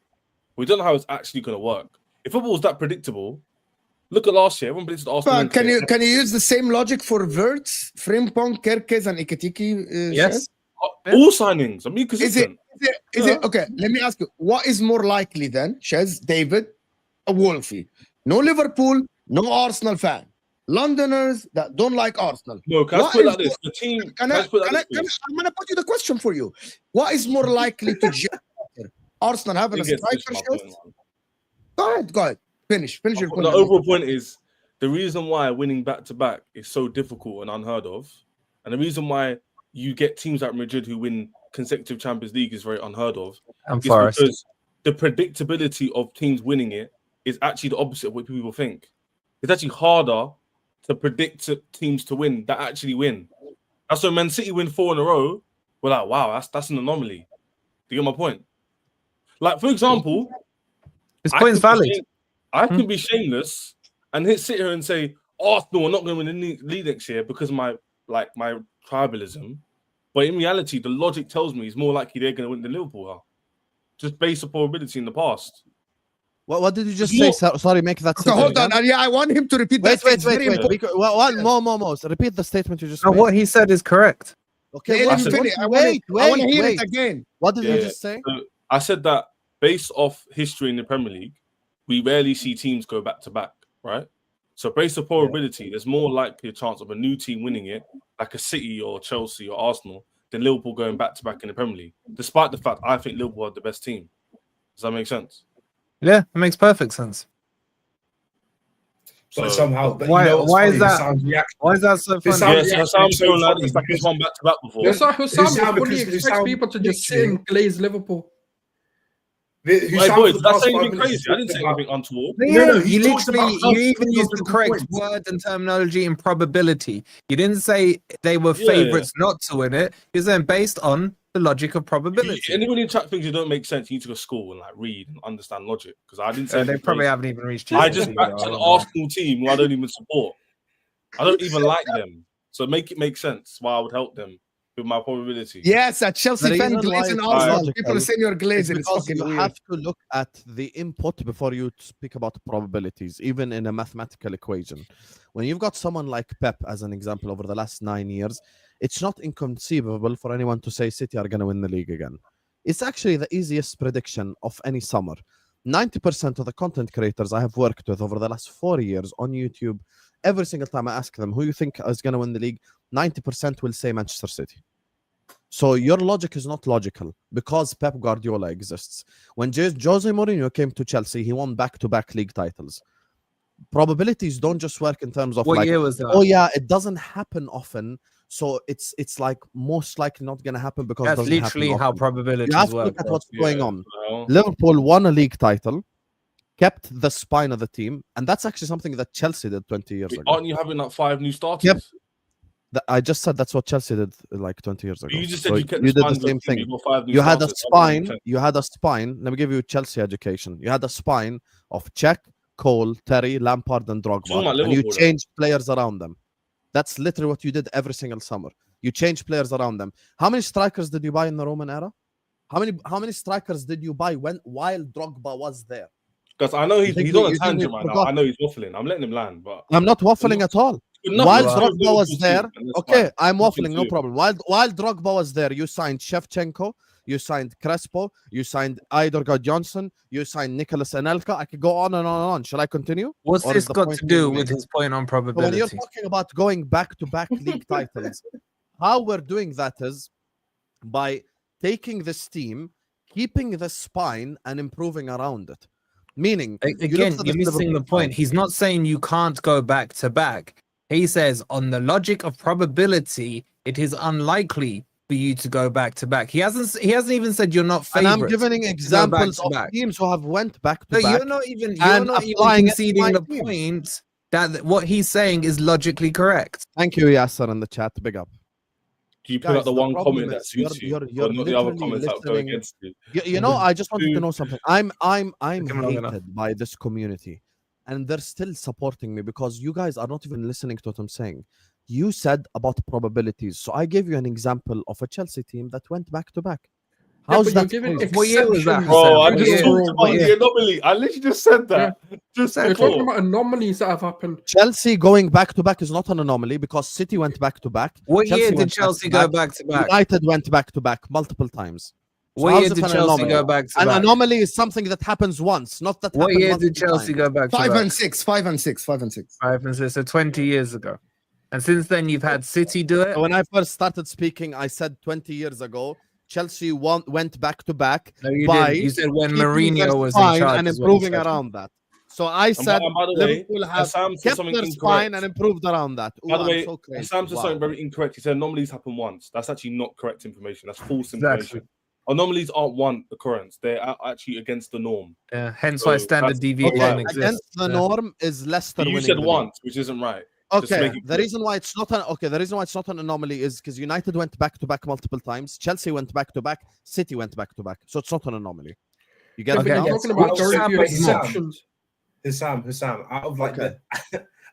We don't know how it's actually going to work. If football was that predictable, look at last year. Everyone predicted Arsenal. But can you use the same logic for Wirtz, Frimpong, Gyökeres, and Ekitike? Yes. All signings. I mean, Is it okay? Let me ask you: what is more likely then, Shez, David, a Wolfie? No Liverpool, no Arsenal fan. Londoners that don't like Arsenal. No, can I put it like this? The team. I'm gonna put you the question for you. What is more likely to gel? Arsenal having a striker? Go ahead. Finish your point. The overall point is the reason why winning back to back is so difficult and unheard of, and the reason why you get teams like Madrid who win consecutive Champions League is very unheard of. And Forest. Because the predictability of teams winning it is actually the opposite of what people think. It's actually harder to predict teams to win that actually win. That's when Man City win 4 in a row. We're like, wow, that's an anomaly. Do you get my point? Like, for example, this point is valid. I can be shameless and sit here and say, Arsenal are not going to win the league next year because of my tribalism. But in reality, the logic tells me it's more likely they're going to win than Liverpool are. Just based on probability in the past. What did you just say? Sorry, make that statement. Hold on. Yeah, I want him to repeat that. Wait. More. Repeat the statement you just made. What he said is correct. Okay, I want to hear it again. What did you just say? So I said that based off history in the Premier League, we rarely see teams go back to back, right? So based on probability, there's more likely a chance of a new team winning it, like a City or Chelsea or Arsenal, than Liverpool going back to back in the Premier League, despite the fact I think Liverpool are the best team. Does that make sense? Yeah, it makes perfect sense. But somehow, why is that? Why is that so funny? Yes, Husam's feeling like it's like he's won back to back before. Husam fully expects people to just sit and glaze Liverpool. Hey, boys, that's anything crazy. I didn't say anything untoward. No, you even used the correct word and terminology and probability. You didn't say they were favourites not to win it. You're saying based on the logic of probability. Anyone in chat things that don't make sense, you need to go to school and read and understand logic. Because I didn't say they probably haven't even reached. I just backed an Arsenal team who I don't even support. I don't even like them. So make it make sense why I would help them with my probability. Yes, a Chelsea fan glazing Arsenal. People are saying you're glazing. It's fucking you weird. have to look at the input before you speak about probabilities, even in a mathematical equation. When you've got someone like Pep as an example over the last 9 years, it's not inconceivable for anyone to say City are going to win the league again. It's actually the easiest prediction of any summer. 90% of the content creators I have worked with over the last 4 years on YouTube, every single time I ask them who you think is going to win the league, 90% will say Manchester City. So your logic is not logical because Pep Guardiola exists. When Jose Mourinho came to Chelsea, he won back-to-back league titles. Probabilities don't just work in terms of what year was that? Oh yeah, it doesn't happen often. So it's like most likely not going to happen because that's literally how probabilities work. You have to look at what's going on. Liverpool won a league title, kept the spine of the team, and that's actually something that Chelsea did 20 years ago. Aren't you having like 5 new starters? Yep. I just said that's what Chelsea did like 20 years ago. You just said so you did the same thing. You had a spine. You had a spine. Let me give you Chelsea education. You had a spine of Cech, Cole, Terry, Lampard, and Drogba, and you changed players around them. That's literally what you did every single summer. You changed players around them. How many strikers did you buy in the Roman era? How many strikers did you buy while Drogba was there? Because I know he's on a tangent right now. I know he's waffling. I'm letting him land, but I'm not waffling at all. While Drogba was there, okay, I'm waffling, no problem. While Drogba was there, you signed Shevchenko, you signed Crespo, you signed Eidur Gudjohnsen, you signed Nicolas Anelka. I could go on and on and on. Shall I continue? What's this got to do with his point on probability? When you're talking about going back-to-back league titles, how we're doing that is by taking this team, keeping the spine, and improving around it. Meaning, Again, you're missing the point. He's not saying you can't go back to back. He says, on the logic of probability, it is unlikely for you to go back to back. He hasn't even said you're not And favorites. I'm giving examples of back. teams who have went back to No, back. you're not even applying it to conceding my the team. point that what he's saying is logically correct. Thank you, Yasser, in the chat. Big up. Do you pick Guys, out the the one problem comment that is suits you, you're or not the other literally comments that go listening- against you? You know, I just wanted to know something. I'm Took him long enough. hated by this community, and they're still supporting me because you guys are not even listening to what I'm saying. You said about probabilities, so I gave you an example of a Chelsea team that went back to back. How's but that? you're giving crazy? What year was that, exceptions. Bro, I Husam? just Yeah. talked about Yeah. the anomaly. I literally just said that. Just You're before. talking about anomalies that have happened. Chelsea going back to back is not an anomaly because City went back to back. What year did went Chelsea go back to back? United went back to back multiple times. So What how's year it did an Chelsea anomaly? go back to An back? anomaly is something that happens once, not that What happened year did multiple Chelsea times. go back to 5 back? and 6, 5 and 6, 5 and 6. 5 and 6, so 20 years ago. And since then, you've had City do it. When I first started speaking, I said 20 years ago, Chelsea went back to back No, you by didn't. You said when keeping their Mourinho was in spine charge. and is what you improving said. around that. So I said And by the way, Liverpool have Sam said kept something their incorrect. spine and improved around that. By the Ooh, way, I'm so crazy. Sam said Wow. something very incorrect. He said anomalies happen once. That's actually not correct information. That's false Exactly. information. Anomalies aren't one occurrence. They're actually against the norm. Yeah, hence why So standard that's- deviation Okay, exists. against the Yeah. norm is Leicester You winning said the league. once, which isn't right. Just Okay, make it the clear. reason why it's not an anomaly is because United went back to back multiple times, Chelsea went back to back, City went back to back, so it's not an anomaly. You get Yeah, it but Okay, now? you're yes. talking about Which majority Sam of is not? exceptions. Husam, out of like Okay.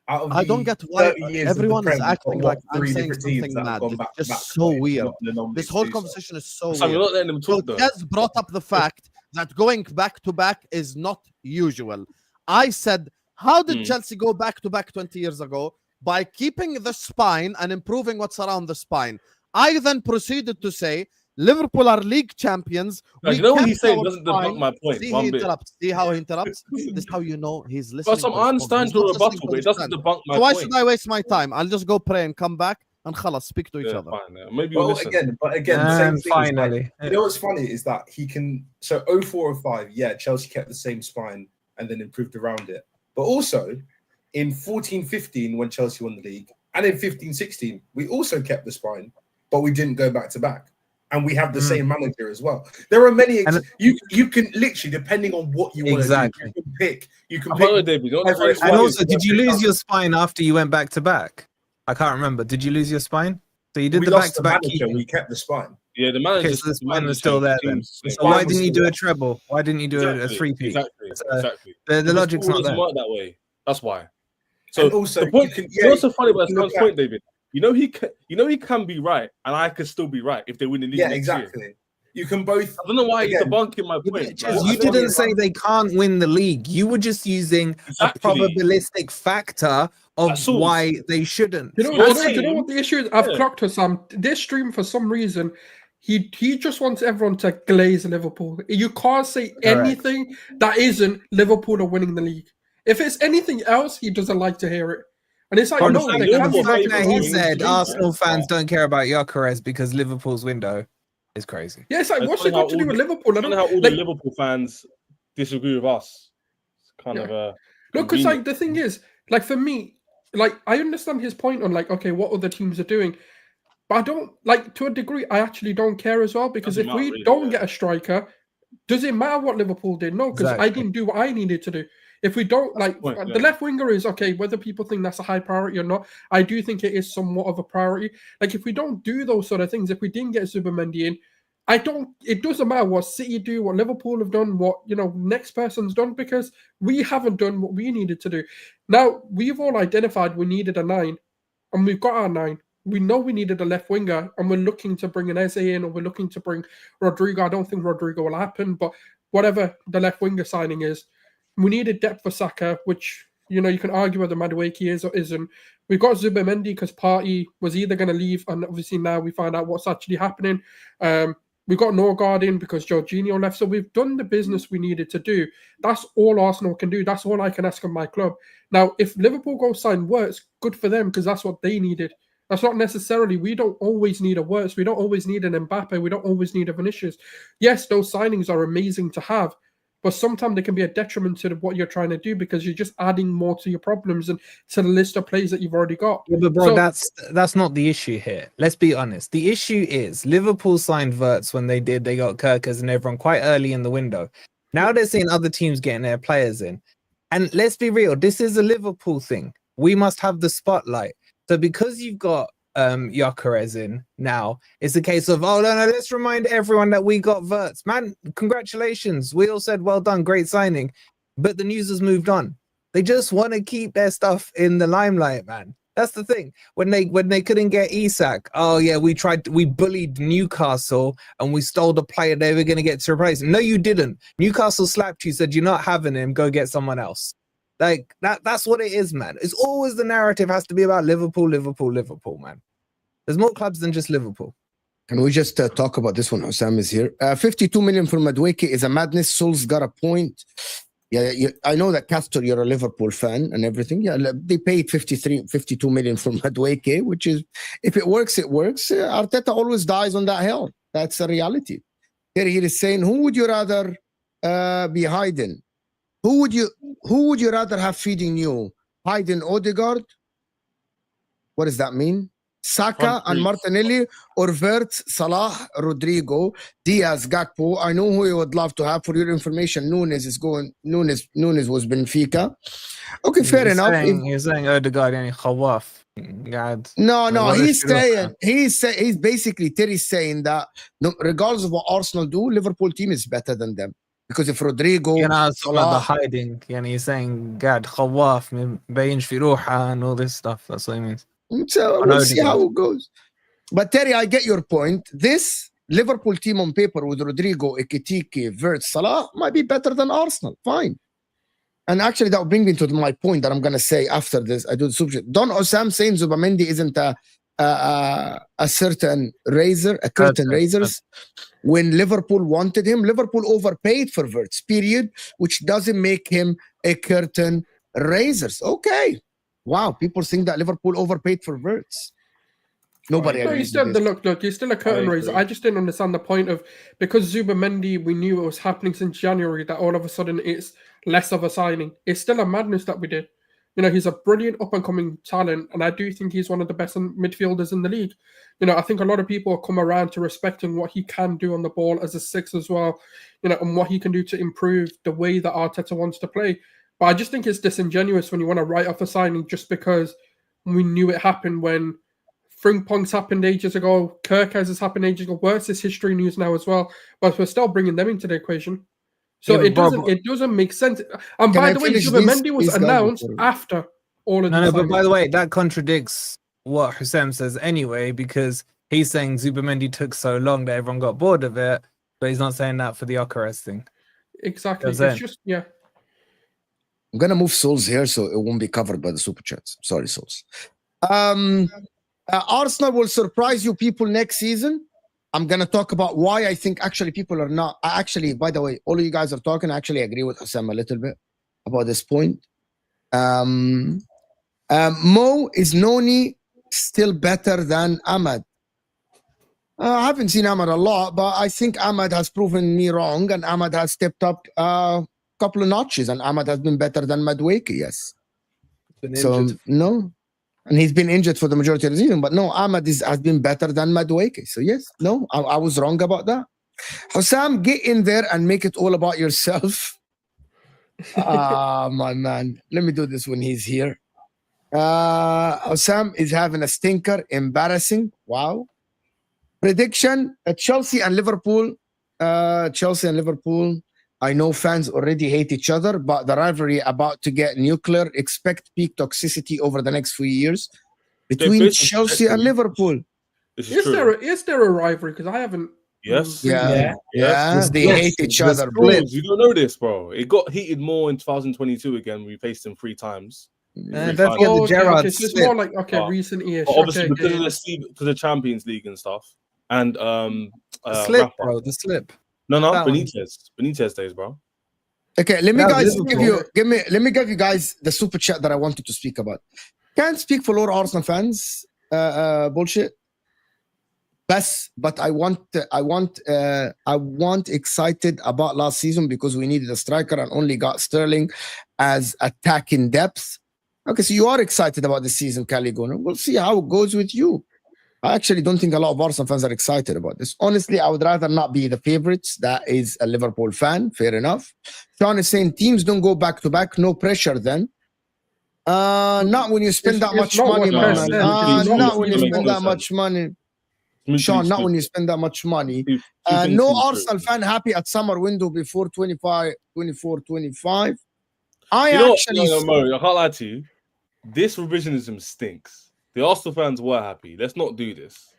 out of I don't get why 30 years of the everyone is Prem, acting you've got like I'm three saying different teams something that have mad. gone It's back to just back so to back. weird. Not an anomaly This to whole do so. conversation is so Sam, you're weird. not letting them So talk though. Des brought up the fact that going back to back is not usual. I said, how did Chelsea go back to back 20 years ago? By keeping the spine and improving what's around the spine. I then proceeded to say, Liverpool are league champions. Like, you know what kept he's saying our doesn't spine. debunk my point See, one he bit. interrupts. See how he interrupts? This is how you know he's listening. But Sam, to I his point. understand He's your not listening rebuttal, to but it his doesn't friend. debunk my So why point. should I waste my time? I'll just go pray and come back and khalas, speak to each Yeah, other. fine. Yeah. Maybe you'll Well, listen. but again, the same And thing is like, finally, you know what's funny is that he can. So 04-05, yeah, Chelsea kept the same spine and then improved around it. But also in 14-15, when Chelsea won the league, and in 15-16, we also kept the spine, but we didn't go back to back. And we have the same manager as well. There are many. And- You can literally, depending on what you want Exactly. to do, you can pick. You can By the way, pick. David, you know what the whether it's funny And part one- is? also, did you lose your spine after you went back to back? I can't remember. Did you lose your spine? So you did we the back lost to the back. manager. We kept the spine. Yeah, the manager. Okay, so the spine was still there then. So why didn't you do a treble? Why didn't you do a three-peat? Exactly. Uh, Exactly. The Because logic's football not doesn't there. work that way. That's why. So And also, the point, you can- you know what's so funny about you can Sam's look point, at- David? He can be right, and I could still be right if they win the league Yeah, next year. exactly. You can both. I don't know why he's Again, debunking my Yeah, point. but Chaz, Well, you I thought didn't you say were- they can't win the league. You were just using Exactly. a probabilistic factor of That's all. why they shouldn't. You know, You're you know, you know saying- what the issue is? I've Yeah. clocked her, Sam. This stream, for some reason, he just wants everyone to glaze Liverpool. You can't say anything that isn't Liverpool are winning the league. If it's anything else, he doesn't like to hear it. And it's like, But no, the they Liverpool can't fact be favourites that right. he win the said league, Arsenal man. fans don't care about Gyökeres because Liverpool's window is crazy. Yeah, it's like, It's what's it funny how got to do all with the- Liverpool? I I don't know don't how all like, the Liverpool fans disagree with us. It's kind Yeah. of look, because convenient. like the thing is, like for me, like I understand his point on like, okay, what other teams are doing, but I don't like to a degree. I actually don't care as well because Doesn't if we matter really, don't yeah. get a striker, does it matter what Liverpool did? No, because I Exactly. didn't do what I needed to do. If we don't That's like the point, the yeah. left winger is okay, whether people think that's a high priority or not, I do think it is somewhat of a priority. Like if we don't do those sort of things, if we didn't get Zubimendi in, it doesn't matter what City do, what Liverpool have done, what next person's done, because we haven't done what we needed to do. Now we've all identified we needed a 9, and we've got our 9. We know we needed a left winger, and we're looking to bring an Eze in, or we're looking to bring Rodrigo. I don't think Rodrigo will happen, but whatever the left winger signing is, we needed depth for Saka, which you can argue whether Madueke is or isn't. We've got Zubimendi because Partey was either going to leave, and obviously now we find out what's actually happening. We got Norgard in because Jorginho left, so we've done the business we needed to do. That's all Arsenal can do. That's all I can ask of my club. Now, if Liverpool go sign Wirtz, good for them because that's what they needed. That's not necessarily, we don't always need a Wirtz. We don't always need an Mbappe. We don't always need a Vinicius. Yes, those signings are amazing to have, but sometimes they can be a detriment to what you're trying to do because you're just adding more to your problems and to the list of players that you've already got. Yeah, but bro, So- that's not the issue here. Let's be honest. The issue is Liverpool signed Wirtz when they did. They got Gyökeres and everyone quite early in the window. Now they're seeing other teams getting their players in. And let's be real, this is a Liverpool thing. We must have the spotlight. So because you've got Gyokeres in now, it's a case of, oh no, let's remind everyone that we got Wirtz. Man, congratulations. We all said well done, great signing. But the news has moved on. They just want to keep their stuff in the limelight, man. That's the thing. When they couldn't get Isak, oh yeah, we bullied Newcastle and we stole the player they were going to get to replace him. No, you didn't. Newcastle slapped you, said you're not having him, go get someone else. Like that's what it is, man. It's always the narrative has to be about Liverpool, man. There's more clubs than just Liverpool. Can we just talk about this one? Husam is here. 52 million for Madueke is a madness. Sulz got a point. Yeah, I know that Castor, you're a Liverpool fan and everything. Yeah, they paid 52 million for Madueke, which is, if it works, it works. Arteta always dies on that hill. That's a reality. Here he is saying, who would you rather be hiding? Who would you rather have feeding you? Hayden Odegaard? What does that mean? Saka and Martinelli, or Wirtz, Salah, Rodrigo, Diaz, Gakpo. I know who you would love to have. For your information, Nunes was Benfica. Okay, fair enough. You're saying Odegaard and Khawaf. No, he's basically Terry's saying that regardless of what Arsenal do, Liverpool team is better than them. Because if Rodrigo, Salah, the hiding, he's saying God Khawaf, مبينش في روحه and all this stuff. That's what he means. So we'll see how it goes. But Terry, I get your point. This Liverpool team on paper with Rodrigo, Ekitike, Wirtz, Salah might be better than Arsenal. Fine. And actually, that will bring me to my point that I'm going to say after this. I do the super. Don Osam saying Zubamendi isn't a certain raiser, a curtain raisers. When Liverpool wanted him, Liverpool overpaid for Wirtz, period, which doesn't make him a curtain raisers. Okay. Wow, people think that Liverpool overpaid for Wirtz. Nobody No, he's still he's still a curtain raiser. I just didn't understand the point of, because Zubamendi, we knew it was happening since January, that all of a sudden it's less of a signing. It's still a madness that we did. He's a brilliant up-and-coming talent, and I do think he's one of the best midfielders in the league. I think a lot of people come around to respecting what he can do on the ball as a six as well, and what he can do to improve the way that Arteta wants to play. But I just think it's disingenuous when you want to write off a signing just because we knew it happened when Frimpong's happened ages ago, Gyökeres has happened ages ago. Worse is history news now as well, but we're still bringing them into the equation. So it doesn't make sense. And by the way, Zubamendi was announced after all of this. No, but by the way, that contradicts what Husam says anyway, because he's saying Zubamendi took so long that everyone got bored of it, but he's not saying that for the Gyökeres thing. Exactly. It's just, yeah. I'm going to move Sulz here so it won't be covered by the super chats. Sorry, Sulz. Arsenal will surprise you people next season. I'm going to talk about why I think actually people are not. Actually, by the way, all of you guys are talking. I actually agree with Husam a little bit about this point. Mo, is Noni still better than Ahmad? I haven't seen Ahmad a lot, but I think Ahmad has proven me wrong, and Ahmad has stepped up a couple of notches, and Ahmad has been better than Madueke, yes. So, no. And he's been injured for the majority of the season, but no, Ahmad has been better than Madueke. So, yes, no, I was wrong about that. Husam, get in there and make it all about yourself. My man. Let me do this when he's here. Husam is having a stinker. Embarrassing. Wow. Prediction, Chelsea and Liverpool. Chelsea and Liverpool. I know fans already hate each other, but the rivalry about to get nuclear. Expect peak toxicity over the next few years between Chelsea and Liverpool. Is there a rivalry? Because I haven't. Yes. Yeah. They hate each other. You don't know this, bro. It got heated more in 2022 again. We faced them 3 times. Don't forget the Gerrard. So it's more like recent years. Obviously, because of the Champions League and stuff, and the slip, bro. The slip. No, Benitez days, bro. Okay, let me give you guys the super chat that I wanted to speak about. Can't speak for all Arsenal fans. Bullshit. but I want excited about last season because we needed a striker and only got Sterling as attacking depth. Okay, so you are excited about the season, Caligona. We'll see how it goes with you. I actually don't think a lot of Arsenal fans are excited about this. Honestly, I would rather not be the favorites. That is a Liverpool fan. Fair enough. Sean is saying teams don't go back to back. No pressure then. Not when you spend that much money, my man. Not when you spend that much money. Sean, not when you spend that much money. No Arsenal fan happy at summer window before 24, 25. I can't lie to you. This revisionism stinks. The Arsenal fans were happy. Let's not do this.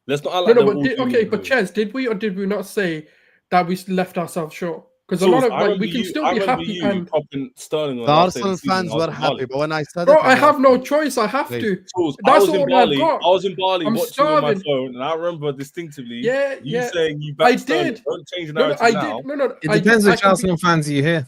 Let's not. But Ches, did we or did we not say that we left ourselves short? Because a lot of we can still be happy. And Sterling the Arsenal fans were happy, but when I said, I have no choice. I have to. That's all I've got. I was in Bali watching on my phone, and I remember distinctively you saying you backed Sterling. Don't change the narrative now. It depends which Arsenal fans you hear.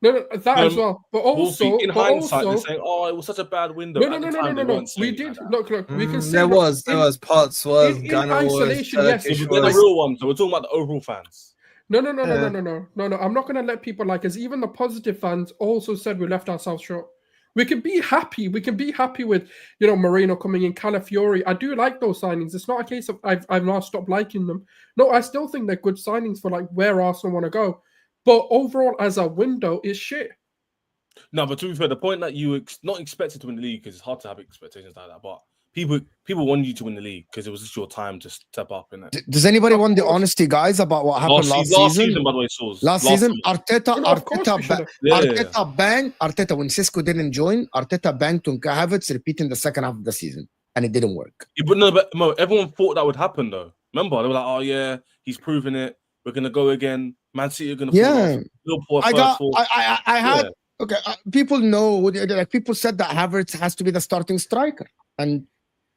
No, as well. But also, Wolfie, in hindsight, they're saying, "Oh, it was such a bad window." No. We did. Look. We can say there was Potts was Gunnar was isolation. Yes, they're the real ones. So we're talking about the overall fans. No. I'm not going to let people like us. Even the positive fans also said we left ourselves short. We can be happy. We can be happy with Moreno coming in, Calafiori. I do like those signings. It's not a case of I've now stopped liking them. No, I still think they're good signings for like where Arsenal want to go. But overall, as a window, it's shit. No, but to be fair, the point that you not expected to win the league, because it's hard to have expectations like that, but people want you to win the league because it was just your time to step up in it. Does anybody want the honesty, guys, about what happened last season? By the way, Sulz. Last season, Arteta banged. Arteta, when Cisco didn't join, Arteta banged to Havertz, repeating the second half of the season, and it didn't work. Yeah, but Mo, everyone thought that would happen, though. Remember, they were like, "Oh yeah, he's proven it. We're gonna go again. Man City are gonna." People know. Like people said that Havertz has to be the starting striker, and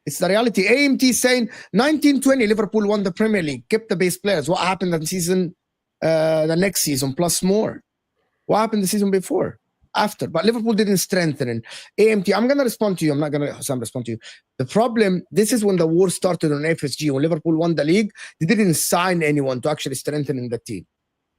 it's the reality. AMT saying 1920 Liverpool won the Premier League, kept the base players. What happened that season? The next season plus more. What happened the season before? After, but Liverpool didn't strengthen. And AMT, I'm gonna respond to you. I'm not gonna respond to you. The problem, this is when the war started on FSG. When Liverpool won the league, they didn't sign anyone to actually strengthen in the team.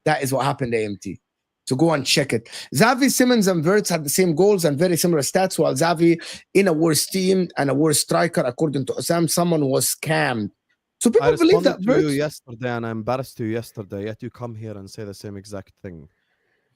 That is what happened to AMT. So go and check it. Xavi Simons and Wirtz had the same goals and very similar stats, while Xavi in a worse team and a worse striker, according to Husam, someone was scammed. So people believe that. I responded to you yesterday, and I embarrassed you yesterday. Yet you come here and say the same exact thing.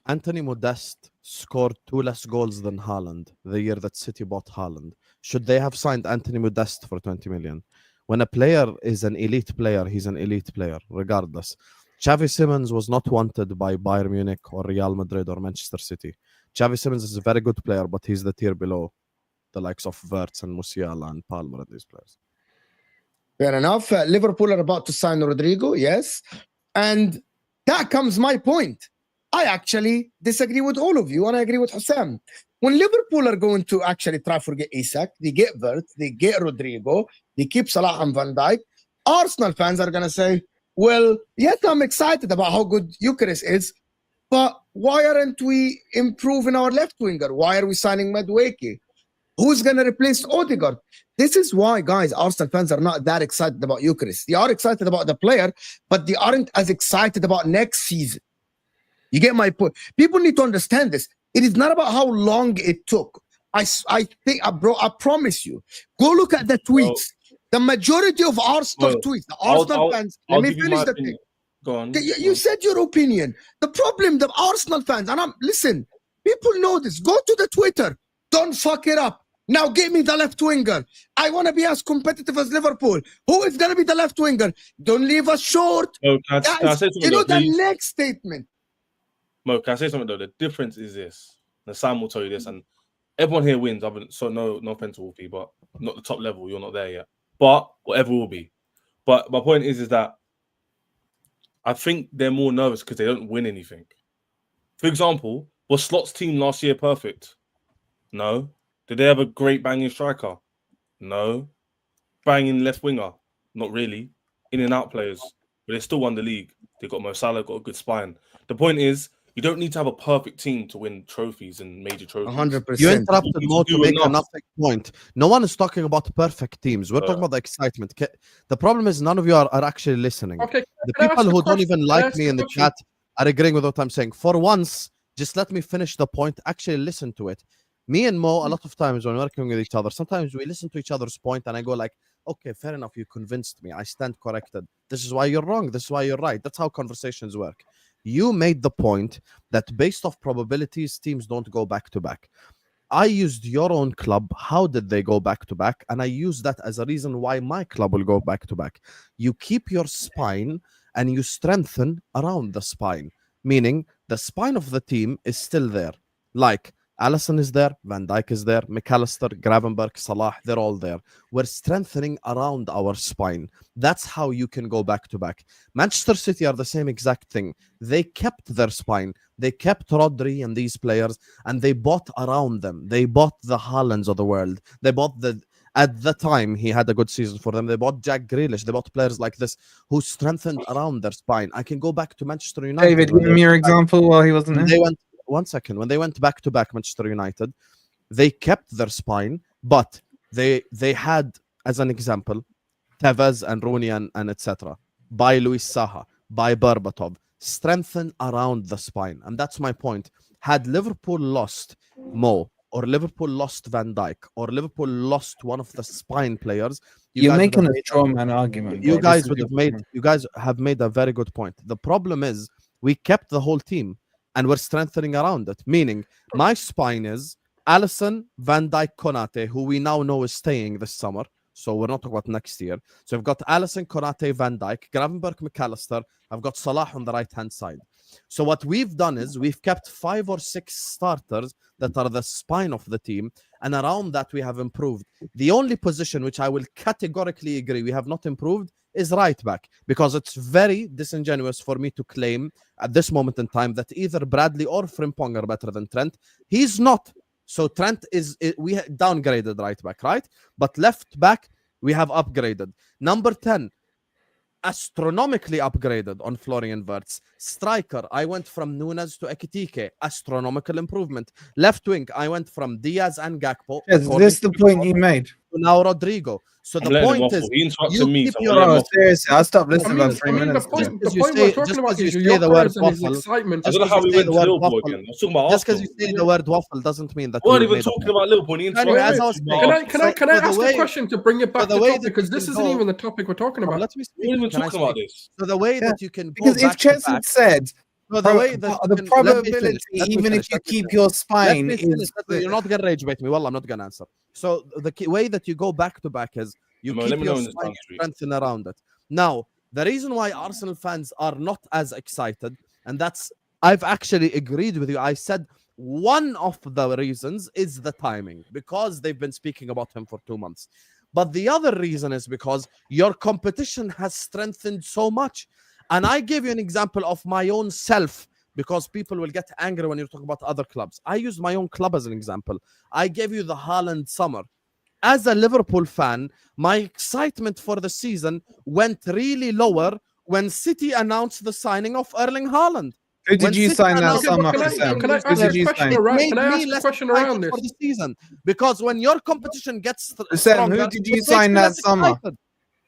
Anthony Modeste scored 2 less goals than Haaland the year that City bought Haaland. Should they have signed Anthony Modeste for 20 million? When a player is an elite player, he's an elite player, regardless. Xavi Simons was not wanted by Bayern Munich or Real Madrid or Manchester City. Xavi Simons is a very good player, but he's the tier below the likes of Wirtz and Musiala and Palmer and these players. Fair enough. Liverpool are about to sign Rodrigo, yes. And that comes my point. I actually disagree with all of you, and I agree with Husam. When Liverpool are going to actually try to get Isak, they get Wirtz, they get Rodrigo, they keep Salah and Van Dijk, Arsenal fans are going to say, well, yes, I'm excited about how good Gyokeres is, but why aren't we improving our left winger? Why are we signing Madueke? Who's going to replace Odegaard? This is why, guys, Arsenal fans are not that excited about Gyokeres. They are excited about the player, but they aren't as excited about next season. You get my point. People need to understand this. It is not about how long it took. I think, bro, I promise you. Go look at the tweets. The majority of Arsenal tweets, the Arsenal fans. Let me finish the thing. Go on. You said your opinion. The problem, the Arsenal fans, and listen, people know this. Go to the Twitter. Don't fuck it up. Now give me the left winger. I want to be as competitive as Liverpool. Who is going to be the left winger? Don't leave us short. Can I say something, the next statement. Mo, can I say something though? The difference is this. And Sam will tell you this, and everyone here wins. So no offense to Wolfie, but not the top level. You're not there yet. But whatever will be. But my point is that I think they're more nervous because they don't win anything. For example, was Slot's team last year perfect? No. Did they have a great banging striker? No. Banging left winger? Not really. In and out players. But they still won the league. They got Mo Salah, got a good spine. The point is, You don't need to have a perfect team to win trophies and major trophies. 100%. You interrupted Mo to do make enough. another point. No one is talking about perfect teams. We're talking about the excitement. The problem is none of you are actually listening. Okay. The can I people ask who a don't question? even Can I like ask me a in the question? chat are agreeing with what I'm saying. For once, just let me finish the point. Actually listen to it. Me and Mo, a lot of times when working with each other, sometimes we listen to each other's point and I go like, okay, fair enough. You convinced me. I stand corrected. This is why you're wrong. This is why you're right. That's how conversations work. You made the point that based off probabilities, teams don't go back to back. I used your own club. How did they go back to back? And I use that as a reason why my club will go back to back. You keep your spine and you strengthen around the spine, meaning the spine of the team is still there. Like Alisson is there, Van Dijk is there, McAllister, Gravenberch, Salah, they're all there. We're strengthening around our spine. That's how you can go back to back. Manchester City are the same exact thing. They kept their spine. They kept Rodri and these players, and they bought around them. They bought the Haalands of the world. They bought at the time, he had a good season for them. They bought Jack Grealish. They bought players like this who strengthened around their spine. I can go back to Manchester United. David, give me your example while he wasn't there. One second. When they went back to back, Manchester United, they kept their spine, but they had, as an example, Tevez and Rooney and etc. By Luis Saha, by Berbatov, strengthen around the spine. And that's my point. Had Liverpool lost Mo, or Liverpool lost Van Dijk, or Liverpool lost one of the spine players, you're making a straw man argument. You guys have made a very good point. The problem is we kept the whole team and we're strengthening around it. Meaning my spine is Alisson, Van Dijk, Konate, who we now know is staying this summer. So we're not talking about next year. So I've got Alisson, Konate, Van Dijk, Gravenberch, McAllister. I've got Salah on the right-hand side. So what we've done is we've kept 5 or 6 starters that are the spine of the team. And around that, we have improved. The only position which I will categorically agree we have not improved is right back, because it's very disingenuous for me to claim at this moment in time that either Bradley or Frimpong are better than Trent. He's not. So Trent we downgraded right back, right? But left back, we have upgraded. Number 10, astronomically upgraded on Florian Wirtz. Striker, I went from Nunes to Ekitike. Astronomical improvement. Left wing, I went from Diaz and Gakpo. Is this the point you made? Now Rodrigo. So the point is, he interrupted me. Seriously, I'll stop listening about 3 minutes. The point we're talking about is Gyökeres and his excitement. I don't know how we went to Liverpool again. I was talking about just because you say the word waffle doesn't mean that we're not even talking about Liverpool. Can I ask a question to bring it back to the topic? Because this isn't even the topic we're talking about. Let me speak. We're not even talking about this. So the way that you can go because if Chelsea said the way that the probability, even if you keep your spine, you're not gonna rage bait me. Well, I'm not gonna answer. So the way that you go back to back is you keep your spine strengthen around it. Now, the reason why Arsenal fans are not as excited, and that's I've actually agreed with you. I said one of the reasons is the timing, because they've been speaking about him for 2 months. But the other reason is because your competition has strengthened so much. And I gave you an example of my own self, because people will get angry when you're talking about other clubs. I used my own club as an example. I gave you the Haaland summer. As a Liverpool fan, my excitement for the season went really lower when City announced the signing of Erling Haaland. Who did you sign that summer? Can I ask a question around this? For the season, because when your competition gets Sam, who did you sign that summer?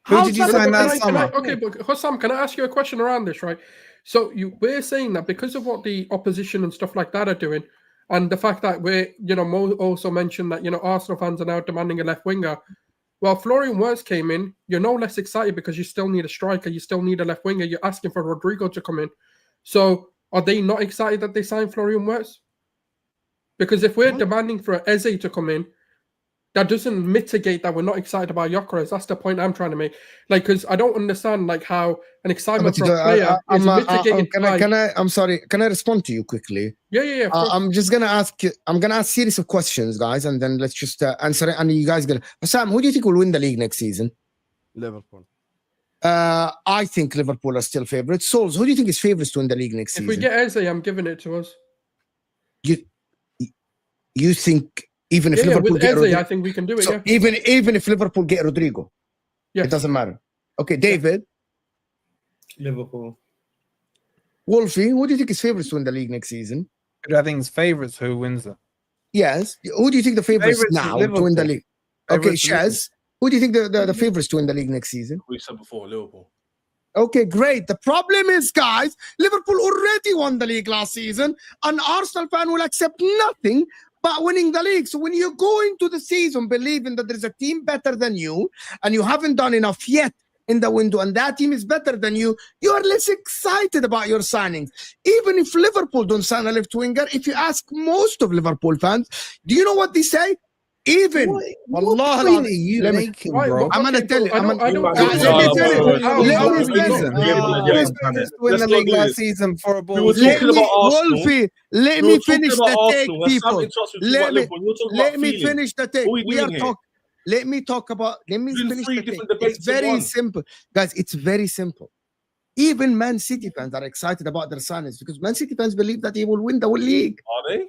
Who did you sign that summer? Okay, but Husam, can I ask you a question around this, right? So we're saying that because of what the opposition and stuff like that are doing, and the fact that Mo also mentioned that, Arsenal fans are now demanding a left winger. Well, Florian Wirtz came in, you're no less excited because you still need a striker, you still need a left winger, you're asking for Rodrigo to come in. So are they not excited that they signed Florian Wirtz? Because if we're demanding for Eze to come in, that doesn't mitigate that we're not excited about Gyökeres. That's the point I'm trying to make. Like, because I don't understand how an excitement for a player is mitigated. I'm sorry. Can I respond to you quickly? Yeah. I'm just gonna ask. I'm gonna ask series of questions, guys, and then let's just answer it. And you guys gonna. Sam, who do you think will win the league next season? Liverpool. I think Liverpool are still favorites. Sulz, who do you think is favorites to win the league next season? If we get Eze, I'm giving it to us. You think? Even if Liverpool with get Eze, Rodrigo, I think we can do it. So even if Liverpool get Rodrigo, it doesn't matter. Okay, David. Liverpool. Wolfie, who do you think is favourites to win the league next season? I think it's favourites who wins it. Yes. Who do you think the favourites Favourites now is to win the Liverpool. league? Okay, Favourites is Shaz. Who do you think the favourites to win the league next season? We said before, Liverpool. Okay, great. The problem is, guys, Liverpool already won the league last season. An Arsenal fan will accept nothing but winning the league. So when you go into the season believing that there's a team better than you and you haven't done enough yet in the window and that team is better than you, you are less excited about your signings. Even if Liverpool don't sign a left winger, if you ask most of Liverpool fans, do you know what they say? Even What Allah, point are you let me- making, bro? I'm gonna tell you. I don't- Let me Who finish. Who was supposed to win the league last season for a We ball? were talking about Arsenal. Wolfie, let We me were talking finish about the take, Arsenal. When Sam people. interrupts, we talk Let about me- Liverpool. You're talking Let about me feeling. finish the take. What are we We are doing talking. Let me talk about. Let me Doing finish three the different take. debates It's in very one. simple, guys. It's very simple. Even Man City fans are excited about their signings because Man City fans believe that he will win the league. Are they?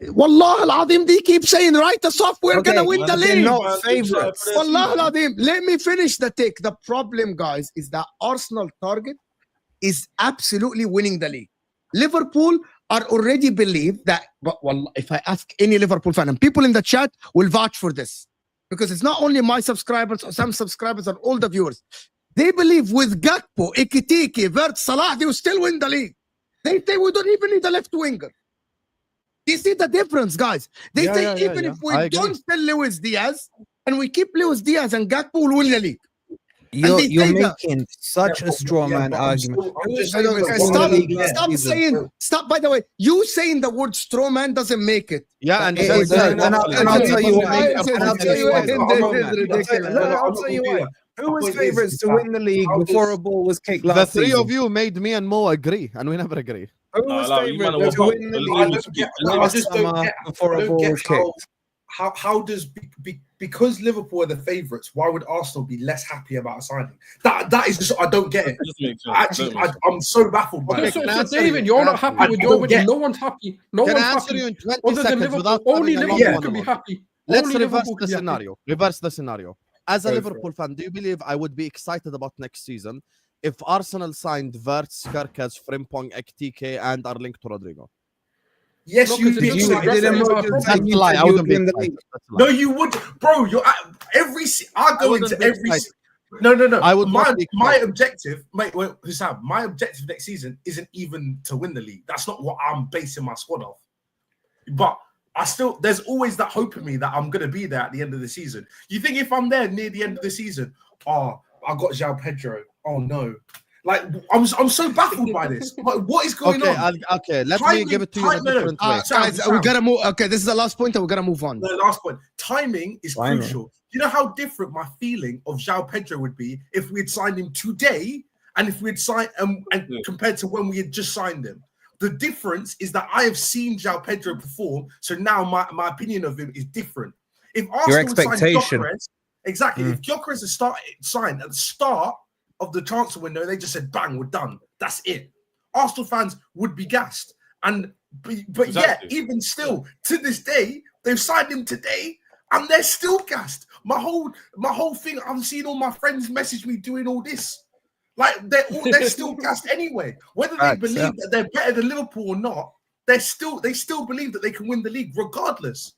Wallah al-Azim, they keep saying, write the software, Okay, gonna win the they're league. not favourites. Wallah al-Azim, let me finish the take. The problem, guys, is that Arsenal target is absolutely winning the league. Liverpool are already believe that, but wallah, if I ask any Liverpool fan, and people in the chat will vouch for this, because it's not only my subscribers or some subscribers or all the viewers. They believe with Gakpo, Ekitike, Vert, Salah, they will still win the league. They say we don't even need a left winger. Do you see the difference, guys? They say even if we don't sell Luis Diaz and we keep Luis Diaz and Gakpo will win the league. You're say that- making such a straw man argument. Stop saying. Stop. By the way, you saying the word straw man doesn't make it. Yeah, and It that's is, and I'll tell you why. It's And I'll tell you why. ridiculous. I'll tell you why. Who was favourites to win the league before a ball was kicked the last three season? of you made me and Mo agree, and we never agree. Who was No, you man favourites are to win the welcome. league I last just don't summer get. before I a don't ball get was kicked? how does because Liverpool are the favourites, why would Arsenal be less happy about a signing? That is just, I don't get it. Doesn't make sense. Actually, Doesn't make sense. I'm so baffled by Okay, it. so, can I so answer David, you? you're Can I not answer happy you? with I your don't winning. get- No one's happy. No Can one's I answer happy. you in 20 Other than seconds Liverpool, without only having a long Liverpool can be monologue? happy. Let's Only reverse Liverpool the can be happy. scenario. Reverse the scenario. As a Go for Liverpool fan, do you believe I would be excited about next season if Arsenal signed Wirtz, Gyökeres, Frimpong, Ekitike, and are linked to Rodrigo? Yes, No, you'd 'cause be it You doesn't excited. address didn't any of our know just problems. That's saying a you lie. said I you wouldn't would be win the excited. league. That's a lie. No, you would, bro. You're I go wouldn't into be every. excited. No. I would not be My excited. objective, mate. Well, Husam, my objective next season isn't even to win the league. That's not what I'm basing my squad off. But there's always that hope in me that I'm gonna be there at the end of the season. You think if I'm there near the end of the season, oh, I got João Pedro. Oh no, like I'm so baffled by this. Like, what is going on? Okay. Let me Timing- give it to you in a no, different way. Guys, we gotta move. Okay, this is the last point, and we gotta move on. The last point. Timing is Timing. crucial. You know how different my feeling of João Pedro would be if we had signed him today and if we had signed and compared to when we had just signed him. The difference is that I have seen João Pedro perform, so now my opinion of him is different. If Arsenal had signed expectation. Gyökeres, exactly. If Gyökeres had signed at the start of the transfer window, they just said, "Bang, we're done. That's it." Arsenal fans would be gassed, but Exactly. yeah, even still, to this day, they've signed him today, and they're still gassed. My whole thing. I'm seeing all my friends message me doing all this. Like they're still gassed anyway. Whether they believe that they're better than Liverpool or not, they still believe that they can win the league regardless.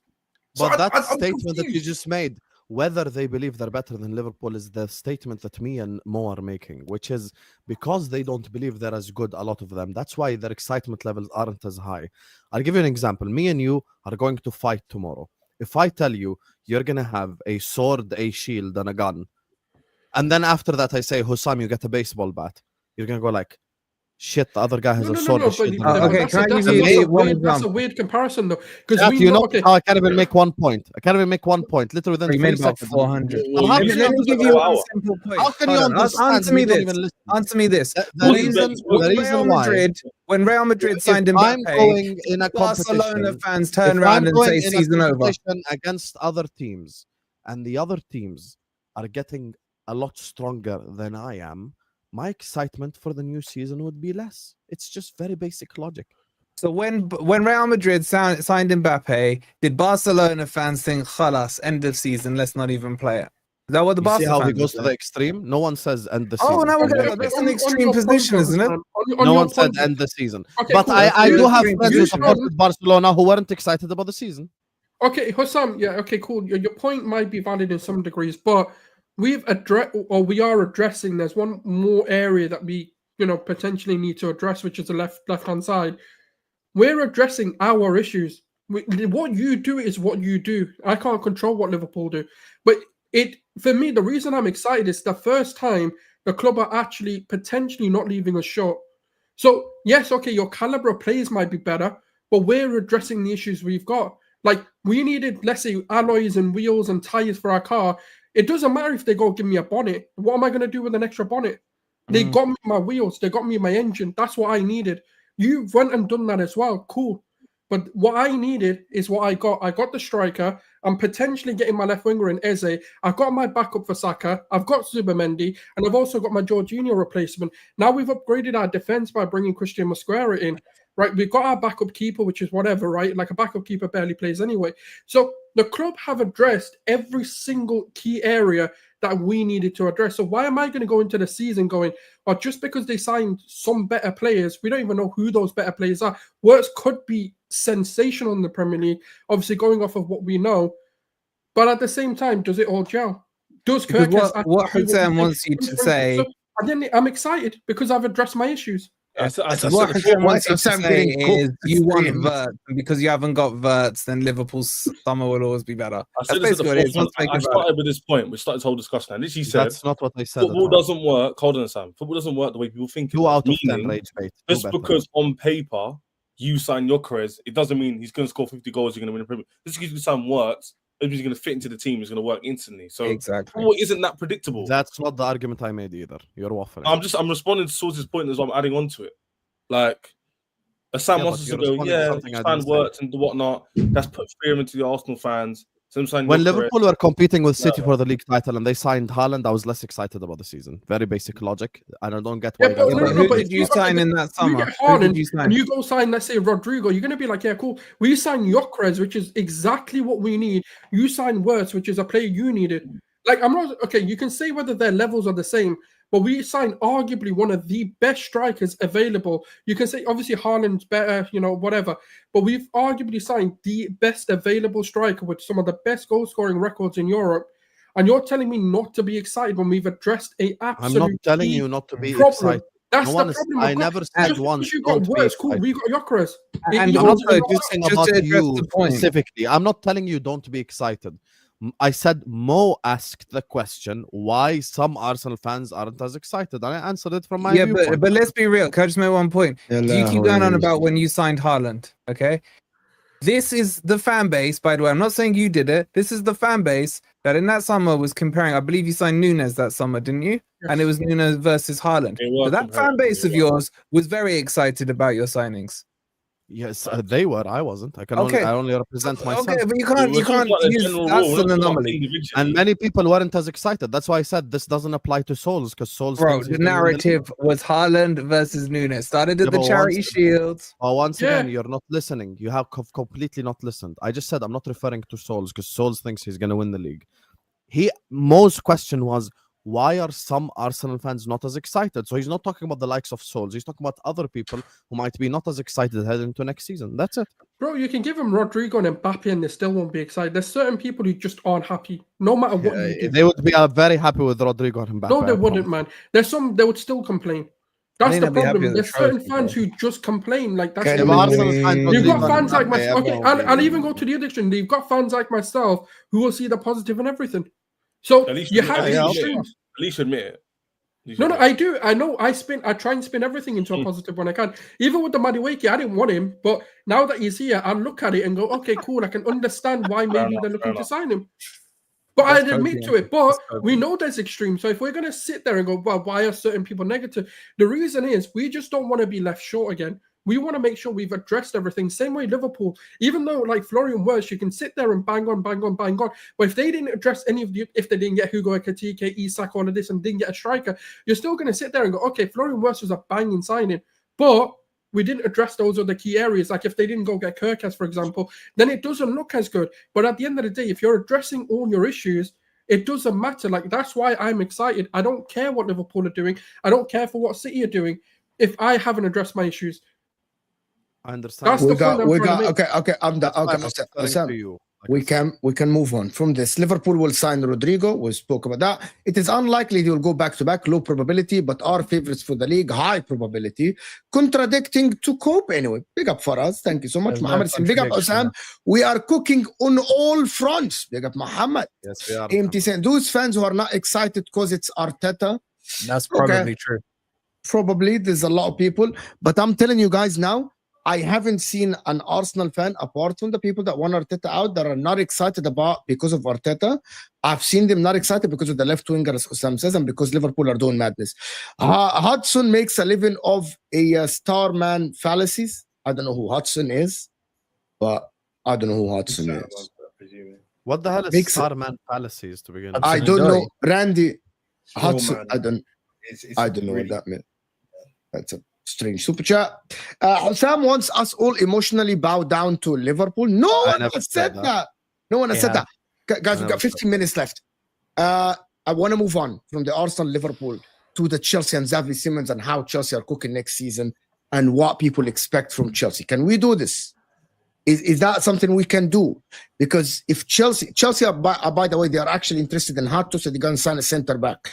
So But that I'm statement that you confused. just made, whether they believe they're better than Liverpool, is the statement that me and Mo are making, which is because they don't believe they're as good, a lot of them. That's why their excitement levels aren't as high. I'll give you an example. Me and you are going to fight tomorrow. If I tell you you're going to have a sword, a shield, and a gun, and then after that I say, Husam, you get a baseball bat, you're going to go like, shit, the other guy has a sword. a shield, and a gun. Okay, that's can I give a you one weird, that's a example? weird comparison though, because Jack, we you know okay. how I can't even make 1 point. I can't even make 1 point. Literally within You 3 made about seconds. 400. Well, how Let can me you give understand you the one power? simple point. How can you Hold on, understand? Answer me You don't this. even listen. Answer me this. The reason why. When Real Madrid signed If I'm Mbappe, going in a Barcelona competition, fans turn if around I'm and going say in a season over. competition against other teams, and the other teams are getting a lot stronger than I am, my excitement for the new season would be less. It's just very basic logic. So when Real Madrid signed Mbappe, did Barcelona fans think, "Khalas, end of season, let's not even play it"? Is that what the You see Barca how he fans goes say? to the extreme? No one says end the Oh, season. now we're Okay, gonna. okay, That's on- an on extreme your position, point, isn't it? man. On No your one said point, end the season. Okay, But cool. I do You- have extreme friends who position. supported Barcelona who weren't excited about the season. Okay, Husam, yeah, okay, cool. Your point might be valid in some degrees, but we are addressing. There's one more area that we, potentially need to address, which is the left-hand side. We're addressing our issues. What you do is what you do. I can't control what Liverpool do, but for me, the reason I'm excited is the first time the club are actually potentially not leaving us short. So yes, okay, your caliber of players might be better, but we're addressing the issues we've got. Like we needed, let's say, alloys and wheels and tires for our car. It doesn't matter if they go give me a bonnet. What am I going to do with an extra bonnet? They got me my wheels. They got me my engine. That's what I needed. You went and done that as well. Cool. But what I needed is what I got. I got the striker. I'm potentially getting my left winger in Eze. I've got my backup for Saka. I've got Zubimendi. And I've also got my Jorginho replacement. Now we've upgraded our defense by bringing Christian Mosquera in. Right, we've got our backup keeper, which is whatever, right? Like a backup keeper barely plays anyway. So the club have addressed every single key area that we needed to address. So why am I going to go into the season going, well, just because they signed some better players, we don't even know who those better players are. Words could be sensational in the Premier League, obviously going off of what we know. But at the same time, does it all gel? Does Because Gyökeres what Husam wants you to say? So, and then I'm excited because I've addressed my issues. I said What before, Husam wants you to Sam say getting cooked is you want stream. Vert, and because you haven't got Verts, then Liverpool's summer will always be better. I said That's this at the basically what it is. forefront. What's making I about it? started with this point. We started this whole discussion. And literally said, That's not what they said. at football all. doesn't work. Hold on, Sam. Football doesn't work the way people think it 2 does. out of 10 Meaning, rage bait. Do just better. because on paper you sign Gyokeres, it doesn't mean he's going to score 50 goals. You're going to win the Premier League. Just because you sign works, maybe he's going to fit into the team. He's going to work instantly. So Exactly. football isn't that predictable. That's not the argument I made either. You're waffling. I'm responding to Sulz's point as well. I'm adding on to it. Like, Sam Yeah, wants but us you're to go, responding to yeah, something I sign didn't say. works and whatnot. That's put fear into the Arsenal fans. So I'm saying When Gyökeres. Liverpool were competing with City for the league title and they signed Haaland, I was less excited about the season. Very basic logic. And I don't get why Yeah, you guys but But are- who but did you sign in that You summer? get Who did Haaland you sign? and you go sign, let's say, Rodrigo, you're going to be like, yeah, cool. We signed Gyökeres, which is exactly what we need. You signed Wirtz, which is a player you needed. Like, I'm not, okay, you can say whether their levels are the same, but we signed arguably one of the best strikers available. You can say, obviously, Haaland's better, whatever, but we've arguably signed the best available striker with some of the best goal-scoring records in Europe. And you're telling me not to be excited when we've addressed a I'm absolute not telling key you not to be problem. excited. That's No the one is- problem. I I've got. never said Just once, because you got don't be worse, cool. excited. We got Gyökeres. And It- also, it- just Talking to about address you the point. specifically. I'm not telling you don't be excited. I said Mo asked the question why some Arsenal fans aren't as excited, and I answered it from my Yeah, viewpoint. but let's be real. Can I just make one point? Yeah, Do you keep going on Lahoy. about when you signed Haaland? Okay. This is the fan base, by the way. I'm not saying you did it. This is the fan base that in that summer was comparing. I believe you signed Nunes that summer, didn't you? Yes. And it was Nunes versus Haaland. They were So that comparing, fan base they of were. yours was very excited about your signings. Yes, they were. I wasn't. I Okay. only represent myself. Okay, but you We're can't talking about the use general that's rule, we're an not talking about anomaly. individually. And many people weren't as excited. That's why I said this doesn't apply to Souls, because Souls Bro, thinks the he's gonna win the league. narrative was Haaland versus Nunes. Started at Yeah, the but Charity once- Shields. Once Yeah. again, you're not listening. You have completely not listened. I just said I'm not referring to Souls because Souls thinks he's going to win the league. Mo's question was, why are some Arsenal fans not as excited? So he's not talking about the likes of Souls. He's talking about other people who might be not as excited heading into next season. That's it. Bro, you can give them Rodrigo and Mbappe and they still won't be excited. There's certain people who just aren't happy, no matter what you do. They would be very happy with Rodrigo and Mbappe. No, they I wouldn't, promise. man. There's some, they would still complain. That's think the they'd be happy problem. with the There's certain trophy, fans bro. who just complain. Like, that's Can If the Arsenal reason. fans we- You've Rodrigo got and fans like Mbappe, myself. Okay, everyone will I'll be- even go to the other extreme. You've got fans like myself who will see the positive in everything. So At least you at have least the admit it. extremes. At least admit it. At least No, admit I it. do. I know. I try and spin everything into a positive when I can. Even with the Madueke, I didn't want him, but now that he's here, I look at it and go, okay, cool. I can understand why maybe enough, they're fair looking to enough. sign him. But That's I'd admit copium. to it. But That's we copium. know there's extremes. So if we're going to sit there and go, well, why are certain people negative? The reason is we just don't want to be left short again. We want to make sure we've addressed everything. Same way Liverpool, even though like Florian Wirtz, you can sit there and bang on. But if they didn't address any of the, if they didn't get Hugo Ekitike, Isak, all of this, and didn't get a striker, you're still going to sit there and go, okay, Florian Wirtz was a banging signing. But we didn't address those other key areas. Like if they didn't go get Gyökeres, for example, then it doesn't look as good. But at the end of the day, if you're addressing all your issues, It doesn't matter. Like, that's why I'm excited. I don't care what Liverpool are doing. I don't care for what City are doing. If I haven't addressed my issues, I understand. That's the point I'm trying to make. Okay, I'm the That's why okay. I'm not referring Sam, to you. we can move on from this. Liverpool will sign Rodrigo. We spoke about that. It is unlikely they will go back to back, low probability, but are favorites for the league, high probability. Contradicting to cope anyway. Big up for us. Thank you so much, There's no Mohammed. Big up contradiction Husam. We are cooking on all fronts. Big up Mohammed. Yes, we are. AMT saying those fans who are not excited because it's Arteta. That's Okay. probably true. Probably there's a lot of people, but I'm telling you guys now, I haven't seen an Arsenal fan, apart from the people that want Arteta out, that are not excited about because of Arteta. I've seen them not excited because of the left winger, as Husam says, and because Liverpool are doing madness. Hudson makes a living of a star man fallacies. I don't know who Hudson is, but I don't know who Hudson is. What the hell is Makes- Starman fallacies to begin with? I don't know. Randy Hudson, man. I don't know really- what that meant. That's a strange super chat. Sam wants us all emotionally bow down to Liverpool. No one never has said said that. No one has said Yeah. that. Guys, we've never got 15 minutes left. I want to move on from the Arsenal Liverpool to the Chelsea and Xavi Simons and how Chelsea are cooking next season and what people expect from Chelsea. Can we do this? Is that something we can do? Because if Chelsea are by the way, they are actually interested in Hato, so they're going to sign a center back.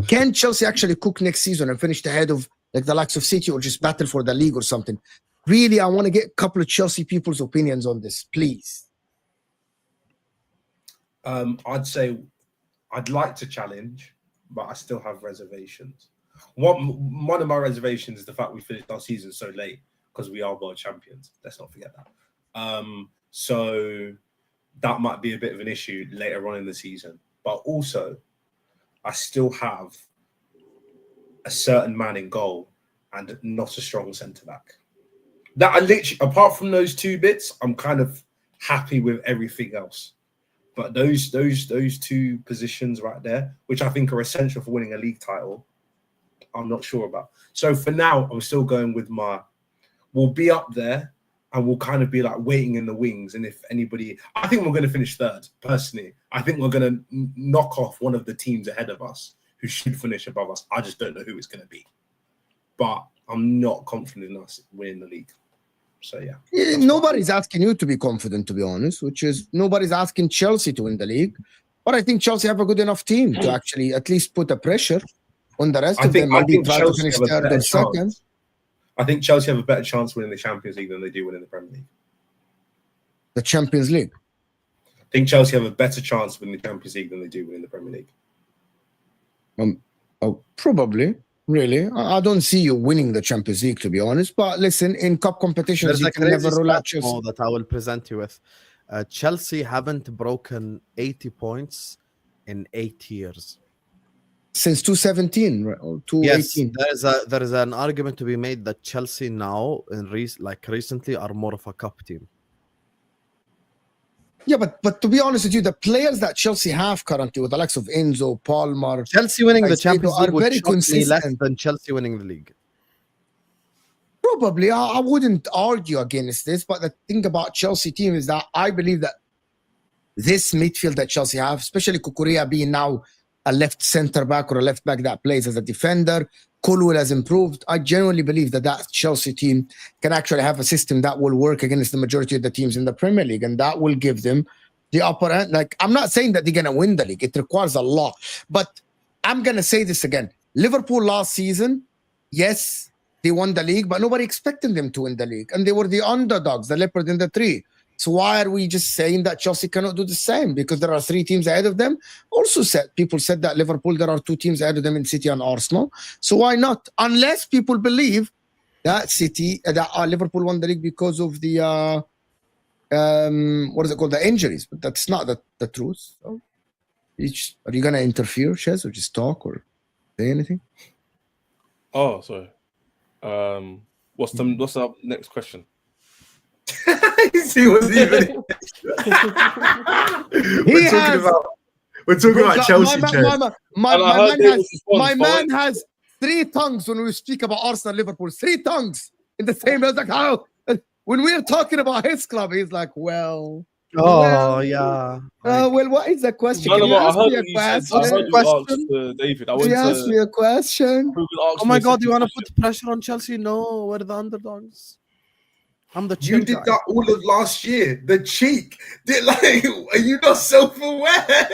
Can Chelsea actually cook next season and finish ahead of like the likes of City or just battle for the league or something? Really, I want to get a couple of Chelsea people's opinions on this, please. I'd say I'd like to challenge, but I still have reservations. One of my reservations is the fact we finished our season so late because we are world champions. Let's not forget that. So that might be a bit of an issue later on in the season. But also, I still have a certain man in goal and not a strong centre back. That I literally, apart from those two bits, I'm kind of happy with everything else. But those two positions right there, which I think are essential for winning a league title, I'm not sure about. So for now, I'm still going with we'll be up there and we'll kind of be like waiting in the wings. And if anybody, I think we're going to finish third, personally. I think we're going to knock off one of the teams ahead of us who should finish above us. I just don't know who it's going to be. But I'm not confident in us winning the league. So, yeah. Nobody's asking you to be confident, to be honest, which is nobody's asking Chelsea to win the league. But I think Chelsea have a good enough team to actually at least put a pressure on the rest of them. Maybe try to finish third or second. I think Chelsea have a better chance winning the Champions League than they do winning the Premier League. The Champions League. I think Chelsea have a better chance winning the Champions League than they do winning the Premier League. Probably. Really, I don't see you winning the Champions League, to be honest. But listen, in cup competitions, There's you a can never crazy rule out stat Chelsea. that I will present you with. Chelsea haven't broken 80 points in 8 years. Since 2017, right? Or Yes, 2018. there is an argument to be made that Chelsea now, recently, are more of a cup team. Yeah, but to be honest with you, the players that Chelsea have currently, with the likes of Enzo, Palmer, Chelsea winning the Caicedo Champions are League would very shock me less consistent. than Chelsea winning the league. probably, I wouldn't argue against this. But the thing about Chelsea team is that I believe that this midfield that Chelsea have, especially Cucurella being now a left center back or a left back that plays as a defender, Colwell has improved. I genuinely believe that Chelsea team can actually have a system that will work against the majority of the teams in the Premier League, and that will give them the upper hand. Like, I'm not saying that they're going to win the league. It requires a lot. But I'm going to say this again. Liverpool last season, yes, they won the league, but nobody expected them to win the league. And they were the underdogs, the leopard in the tree. So why are we just saying that Chelsea cannot do the same? Because there are 3 teams ahead of them. Also people said that Liverpool, there are 2 teams ahead of them in City and Arsenal. So why not? Unless people believe that Liverpool won the league because of the what is it called? The injuries. But that's not the truth. So are you gonna interfere, Shez, or just talk or say anything? Oh, sorry. What's the next question? See what's even. We're talking about Chelsea. My man has 3 tongues when we speak about Arsenal, Liverpool. 3 tongues in the same. I was like, how? When we're talking about his club, he's like, well, Oh, yeah. Well, what is the question? No, Can you I ask heard me a what you said. I question? heard you asked David. I Can went you ask to me a question? Oh my God, you want to put pressure on Chelsea? No, we're the underdogs. I'm the chill You did guy. that all of last year. The cheek. Are you not self-aware?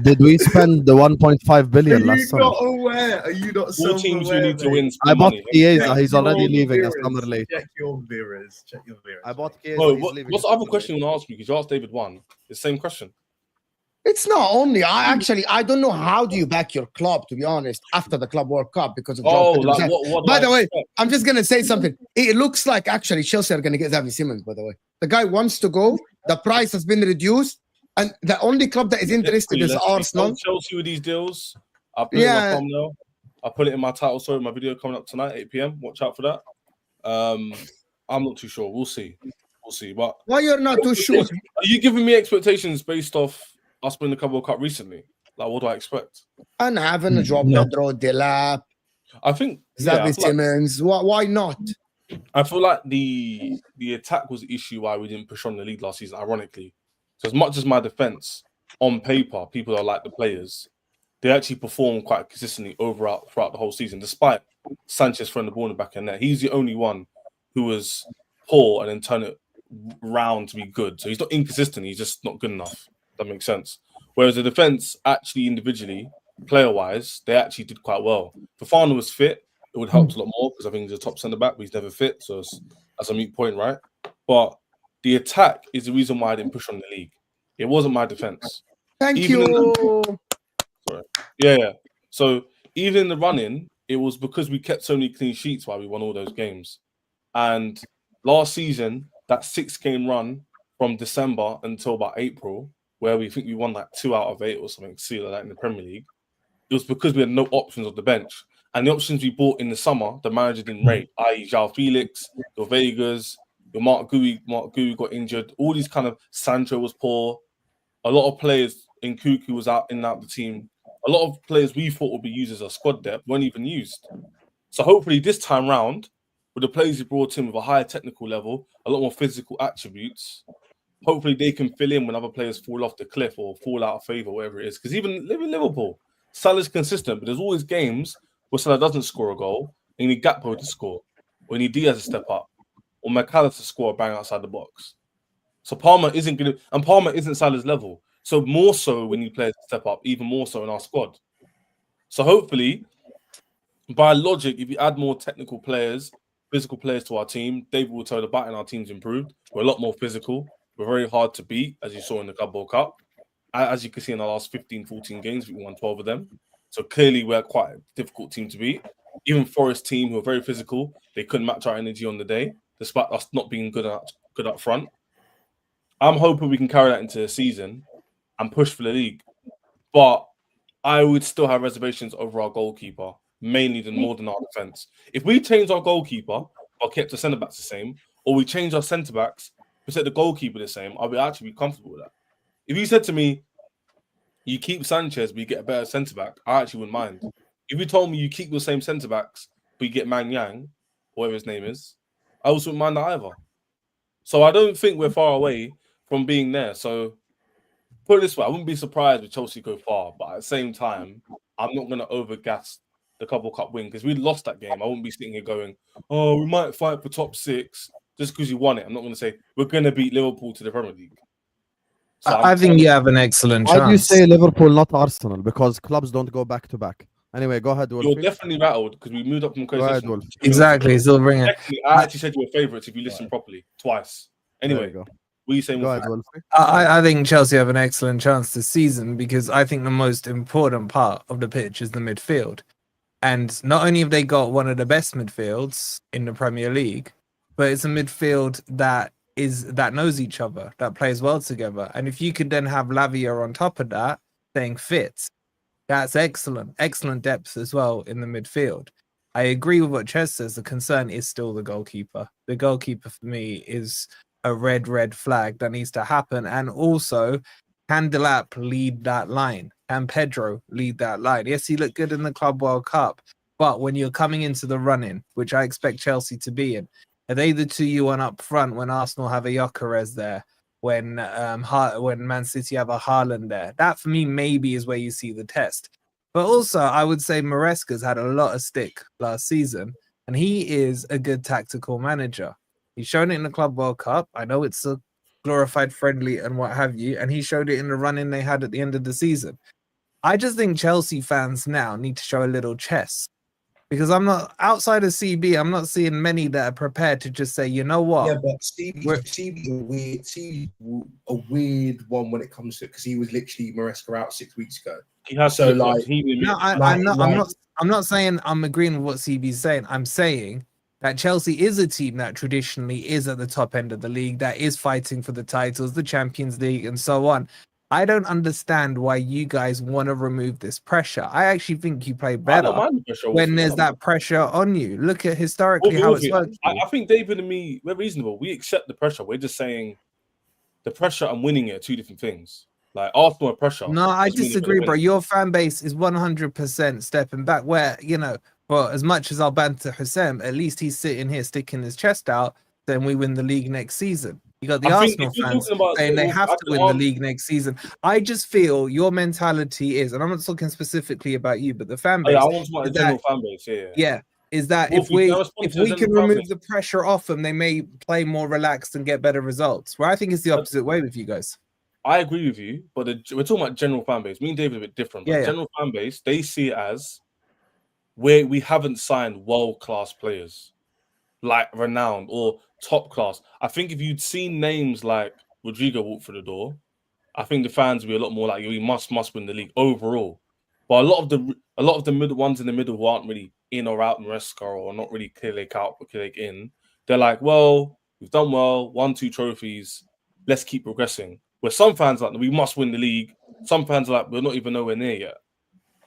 Did we spend the 1.5 Are billion you last summer? not aware? Are you not All self-aware? teams who need to mate? win. I Spend bought money. Chiesa. Check He's already your leaving a mirrors. summer later. Check your mirrors. Check your mirrors. I bought Chiesa. No, he's leaving what's a the other summer question you later. want to ask me? Because you asked David one. The same question. It's not only. I don't know how do you back your club, to be honest, after the Club World Cup because of Oh, John. like what? By the way, expect? I'm just gonna say something. It looks like actually Chelsea are gonna get Xavi Simons. By the way, the guy wants to go. The price has been reduced, and the only club that is interested is Let's see. Arsenal. Chelsea with these deals. I put it in my thumbnail. I put it in my title. Sorry, my video coming up tonight, 8 p.m. Watch out for that. I'm not too sure. We'll see. But Why you're not too sure? are you giving me expectations based off us winning the Club World Cup recently? Like, what do I expect? And having a drop Pedro, Delap, I think Xavi Simons. Why not? I feel like the attack was the issue why we didn't push on the league last season, ironically. So as much as my defense, on paper, people are like the players, they actually perform quite consistently throughout the whole season, despite Sanchez throwing the ball in the back of the net. He's the only one who was poor and then turn it round to be good. So he's not inconsistent, he's just not good enough. That makes sense. Whereas the defense, actually individually, player-wise, they actually did quite well. If Fofana was fit, it would help a lot more because I think he's a top centre-back, but he's never fit. So that's a moot point, right? But the attack is the reason why I didn't push on the league. It wasn't my defense. Thank Even you. Sorry. Yeah. So even in the running, it was because we kept so many clean sheets while we won all those games. And last season, that 6-game run from December until about April, where we think we won like 2 out of 8 or something, see like that in the Premier League, it was because we had no options on the bench. And the options we bought in the summer, the manager didn't rate, i.e. João Felix, your Vegas, your Mark Gui got injured. All these kind of Sancho was poor. A lot of players in Cuckoo was out in and out of the team. A lot of players we thought would be used as a squad depth weren't even used. So hopefully this time round, with the players we brought in with a higher technical level, a lot more physical attributes, hopefully they can fill in when other players fall off the cliff or fall out of favour, whatever it is. Because even Liverpool, Salah's consistent, but there's always games where Salah doesn't score a goal, and you need Gakpo to score, or you need Diaz to step up, or McAllister to score a bang outside the box. So Palmer isn't Salah's level. So more so when you players step up, even more so in our squad. So hopefully, by logic, if you add more technical players, physical players to our team, David will tell the batting our team's improved. We're a lot more physical. We're very hard to beat, as you saw in the Club World Cup. As you can see in the last 15, 14 games, we won 12 of them. So clearly we're quite a difficult team to beat. Even Forest team, who are very physical, they couldn't match our energy on the day, despite us not being good up front. I'm hoping we can carry that into the season and push for the league. But I would still have reservations over our goalkeeper, mainly more than our defence. If we change our goalkeeper or kept the centre-backs the same, or we change our centre-backs but set the goalkeeper the same, I would actually be comfortable with that. If you said to me, you keep Sanchez, but you get a better centre-back, I actually wouldn't mind. If you told me you keep the same centre-backs, but you get Man Yang, whatever his name is, I also wouldn't mind that either. So I don't think we're far away from being there. So put it this way, I wouldn't be surprised if Chelsea go far, but at the same time, I'm not going to overgas the Club World Cup win because we lost that game. I wouldn't be sitting here going, oh, we might fight for top 6 just because you won it. I'm not going to say we're going to beat Liverpool to the Premier League. So I think you have an excellent chance. Why do you say Liverpool, not Arsenal? Because clubs don't go back to back. Anyway, go ahead, Wolfie. You're definitely rattled because we moved up from co-session. Exactly, still bringing it. I actually said you were favourites if you listen properly twice. Anyway, what are you saying? Go ahead, Wolfie. I think Chelsea have an excellent chance this season because I think the most important part of the pitch is the midfield. And not only have they got one of the best midfields in the Premier League, but it's a midfield that knows each other, that plays well together. And if you could then have Lavia on top of that, staying fit, that's excellent. Excellent depth as well in the midfield. I agree with what Ches says. The concern is still the goalkeeper. The goalkeeper for me is a red flag that needs to happen. And also, can Delap lead that line? Can Pedro lead that line? Yes, he looked good in the Club World Cup. But when you're coming into the run-in, which I expect Chelsea to be in, are they the two you want up front when Arsenal have a Gyokeres there? when Man City have a Haaland there. That for me maybe is where you see the test. But also, I would say Maresca's had a lot of stick last season, and he is a good tactical manager. He's shown it in the Club World Cup. I know it's a glorified friendly and what have you, and he showed it in the run-in they had at the end of the season. I just think Chelsea fans now need to show a little chess, because I'm not outside of CB. I'm not seeing many that are prepared to just say, you know what? Yeah, but CB's a weird one when it comes to it, because he was literally Maresca out 6 weeks ago. He has So, to like, I'm not saying I'm agreeing with what CB's saying. I'm saying that Chelsea is a team that traditionally is at the top end of the league, that is fighting for the titles, the Champions League, and so on. I don't understand why you guys want to remove this pressure. I actually think you play better when there's that pressure on you. Look at historically how it's worked. I think David and me, we're reasonable. We accept the pressure. We're just saying the pressure and winning it are two different things. Like Arsenal are pressure. No, I disagree, bro. Your fan base is 100% stepping back. Where, you know, well, as much as I'll banter Husam, at least he's sitting here sticking his chest out. Then we win the league next season. You got the Arsenal fans saying they have to win the league next season. I just feel your mentality is, and I'm not talking specifically about you, but the fan base. I want to general fan base. Yeah. Is that Wolfie, if we can remove the pressure off them, they may play more relaxed and get better results. Where I think it's the opposite way with you guys. I agree with you, but we're talking about general fan base. Me and David are a bit different. But general fan base, they see it as where we haven't signed world-class players, like renowned or top class. I think if you'd seen names like Rodrigo walk through the door, I think the fans would be a lot more like, we must win the league overall. But a lot of the middle ones in the middle who aren't really in or out Maresca or not really clear out or clear in, they're like, well, we've done well, 1-2 trophies, let's keep progressing. Where some fans are like, we must win the league. Some fans are like, we're not even nowhere near yet.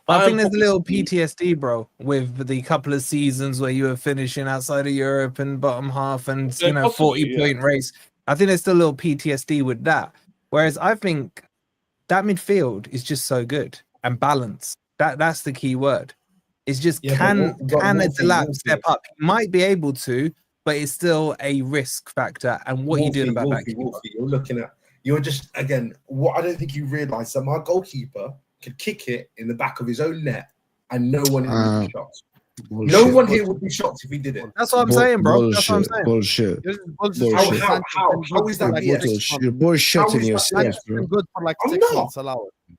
I think there's a little PTSD, bro, with the couple of seasons where you were finishing outside of Europe and bottom half and, 40-point race. I think there's still a little PTSD with that. Whereas I think that midfield is just so good and balanced. That's the key word. It's just can a Delap step up? He might be able to, but it's still a risk factor. And what are you doing about that? Wolfie, you're just, again, what I don't think you realise that my goalkeeper could kick it in the back of his own net and no one would be shocked. No one here would be shocked if he did it. That's what I'm saying, bro. That's what I'm saying. Bullshit. How is that BS? You're bullshitting yourself, bro. Good for like I'm 6 not. months. Allow it.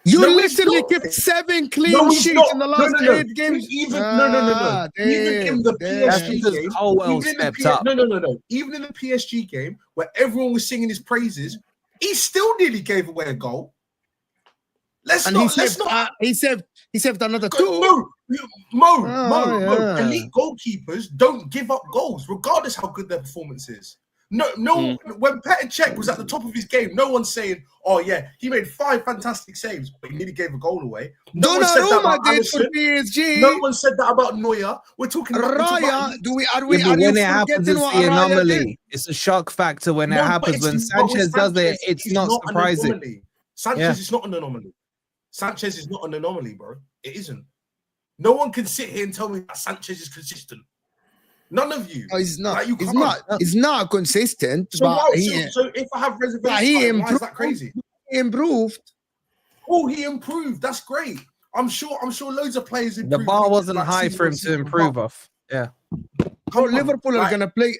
You No, literally it's not. kept 7 clean sheets in the last 8 games. Even in the PSG game, Even in the PSG game where everyone was singing his praises, he still nearly gave away a goal. He saved another 2. Mo. Elite goalkeepers don't give up goals, regardless how good their performance is. No. When Petr Cech was at the top of his game, no one's saying, "Oh yeah, he made 5 fantastic saves, but he nearly gave a goal away." No one said that about Alisson. PSG. No one said that about Neuer. We're talking about Raya. When it happens, it's the anomaly. It's a shock factor when it happens. When Sanchez does it, it's not surprising. Sanchez is not an anomaly. Sanchez is not an anomaly, bro. It isn't. No one can sit here and tell me that Sanchez is consistent. None of you. Oh, he's not. He's not consistent. So, but so if I have reservations, why is that crazy? He improved. Oh, he improved. That's great. I'm sure loads of players improved. The bar wasn't high for him to improve off. Yeah. Bro, Liverpool are gonna play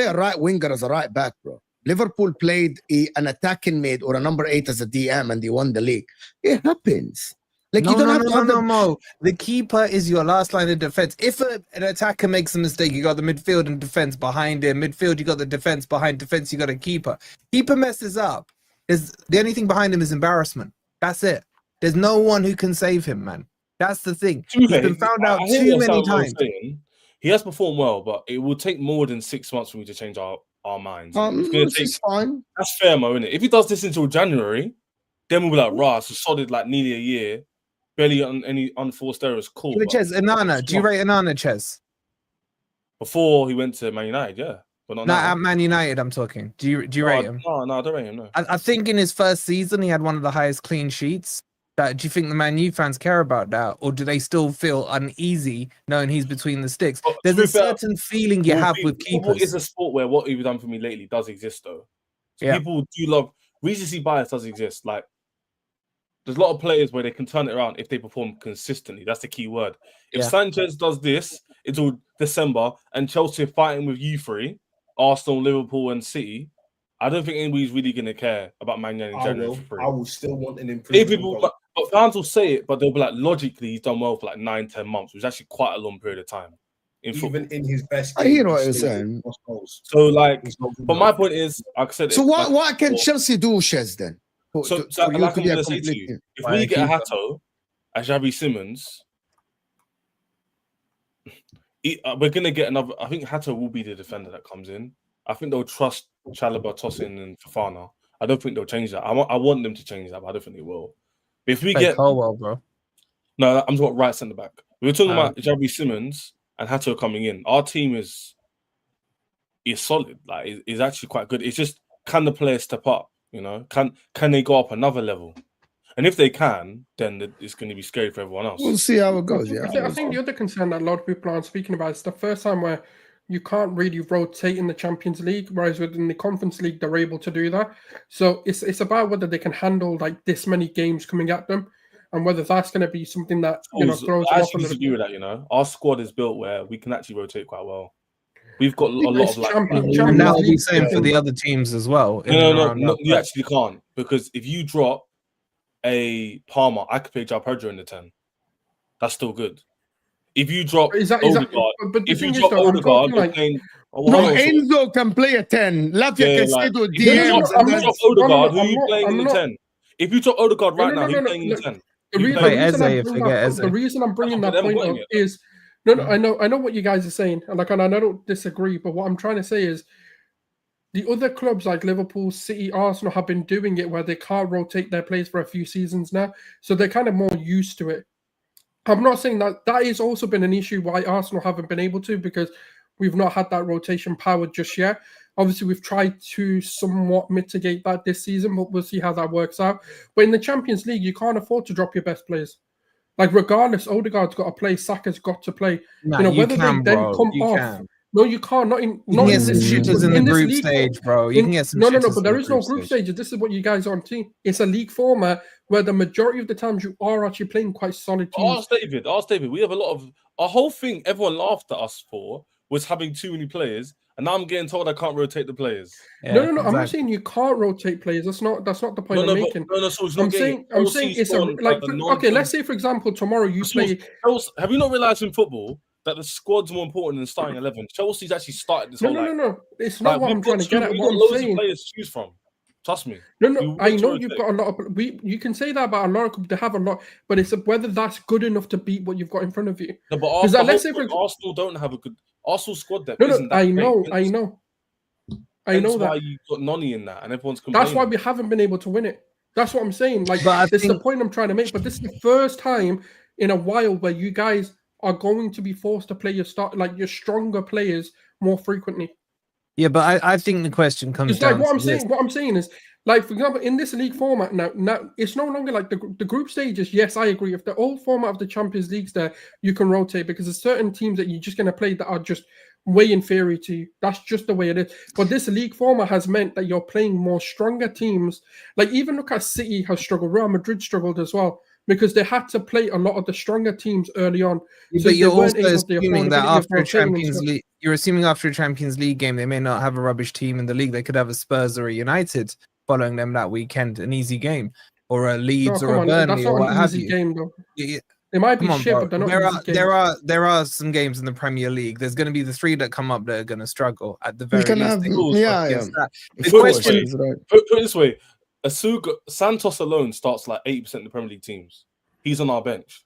a right winger as a right back, bro. Liverpool played an attacking mid or a number 8 as a DM and they won the league. It happens. Like you don't have to Mo. The keeper is your last line of defense. If an attacker makes a mistake, you got the midfield and defense behind him. Midfield, you got the defense behind defense. You got a keeper. Keeper messes up. The only thing behind him is embarrassment. That's it. There's no one who can save him, man. That's the thing. He's been found out too many times. He has performed well, but it will take more than 6 months for me to change our minds. It's fine. That's fair, Mo, isn't it? If he does this until January, then we'll be like, "Rah, it's a solid, like nearly a year." Barely on any unforced errors. Cool. Ches, Anana. Do you rate Anana, Ches? Before he went to Man United, yeah. But not at Man United, I'm talking. Do you rate him? No, I don't rate him, no. I think in his first season, he had one of the highest clean sheets. Do you think the Man U fans care about that? Or do they still feel uneasy knowing he's between the sticks? There's a certain feeling you have with keepers. Football is a sport where what you've done for me lately does exist, though. So Yeah. people do love recency bias does exist. Like there's a lot of players where they can turn it around if they perform consistently. That's the key word. If Yeah. Sanchez does this until December and Chelsea are fighting with you three, Arsenal, Liverpool, and City, I don't think anybody's really going to care about Man United in January for free. I will still want an If improvement. people, but fans will say it, but they'll be like, logically, he's done well for like 9-10 months, which is actually quite a long period of time. Even in his best I game, hear what he you're still saying. lost goals. So, like, He's not good but my enough. point is, like I said, So it's what like- can Chelsea do, Shez, then? So, For you like to I'm be a going to say to complete you, team? if we get a Hato, a Xavi Simons, we're going to get another. I think Hato will be the defender that comes in. I think they'll trust Chalobah, Tosin, and Fofana. I don't think they'll change that. I want them to change that, but I don't think they will. But if we Play get Colwell, bro. no, I'm talking right centre back. We were talking Ah. about Xavi Simons and Hato coming in. Our team is solid. Like, is actually quite good. It's just, can the players step up? You know, can they go up another level? And if they can, then it's going to be scary for everyone else. We'll see how it goes. Yeah, I think the other concern that a lot of people aren't speaking about is the first time where you can't really rotate in the Champions League, whereas within the Conference League they're able to do that. So it's about whether they can handle like this many games coming at them, and whether that's going to be something that throws them I off actually a little disagree with that. You know, our squad is built where we can actually rotate quite well. We've got a lot of like. Champions And that will be League same for thing. the other teams as well. in No, and around no, that you patch. actually can't, because if you drop a Palmer, I could play João Pedro in the 10. That's still good. If you drop Odegaard, but the if thing you is, drop though, I'm Odegaard, talking you're like playing. No, Enzo can play a 10. Lavia can stay to if you DMs. drop Odegaard, who are you playing in the not- 10? If you drop Odegaard right now, who's playing in the look, 10? The You play reason Eze I'm if bringing you get that- Eze. the reason I'm bringing That's that what point they're up putting is I know what you guys are saying, and I don't disagree, but what I'm trying to say is the other clubs like Liverpool, City, Arsenal have been doing it where they can't rotate their players for a few seasons now, so they're kind of more used to it. I'm not saying that has also been an issue why Arsenal haven't been able to, because we've not had that rotation power just yet. Obviously, we've tried to somewhat mitigate that this season, but we'll see how that works out. But in the Champions League, you can't afford to drop your best players. Like, regardless, Odegaard's got to play, Saka's got to play. Nah, you know, you whether can, they then bro. come You off. can. No, you can't. Not in. You Not can in get some this league. shooters in the this group league stage, bro. You can get some No, shooters but in there the is no group stage. stages. This is what you guys are on team. It's a league format where the majority of the times you are actually playing quite solid teams. Ask David. We have a lot of our whole thing. Everyone laughed at us for was having too many players, and now I'm getting told I can't rotate the players. Yeah, No. I'm not exactly. saying you can't rotate players. That's not the point I'm making. So it's not I'm saying it's okay. Let's say, for example, tomorrow you play. Have you not realized in football that the squad's more important than starting 11? Chelsea's actually started this whole No. It's not what I'm trying to get at. We've What got I'm loads saying. of players to choose from. Trust me. No. I know you've got a lot of. You can say that about a lot of clubs. They have a lot, but it's whether that's good enough to beat what you've got in front of you. No, but Arsenal don't have a good Arsenal squad depth. No. I know. That's that. why you got Noni in that, and everyone's complaining. That's why we haven't been able to win it. That's what I'm saying. Like, But this is the point I'm trying to make. But this is the first time in a while where you guys are going to be forced to play your stronger players more frequently. Yeah, but I think the question comes It's down like what to I'm this. saying. What I'm saying is, like, for example, in this league format now it's no longer like the group stages. Yes, I agree. If the old format of the Champions League's there, you can rotate because there's certain teams that you're just going to play that are just way inferior to you. That's just the way it is. But this league format has meant that you're playing more stronger teams. Like, even look at City has struggled. Real Madrid struggled as well because they had to play a lot of the stronger teams early on. Yeah, So but you're they weren't also able to assuming afford that ability of after a rotating and Champions stuff. League, you're assuming after a Champions League game, they may not have a rubbish team in the league. They could have a Spurs or a United following them that weekend, an easy game, or a Leeds or a Burnley or what have you. Game, though. Yeah, It might be come on, shit, bro. but they're not easy games. There are some games in the Premier League. There's going to be the three that come up that are going to struggle at the You very can least. have, They will yeah. against that. The Of course, question, he's right. Put it this way: Santos alone starts like 80% of the Premier League teams. He's on our bench.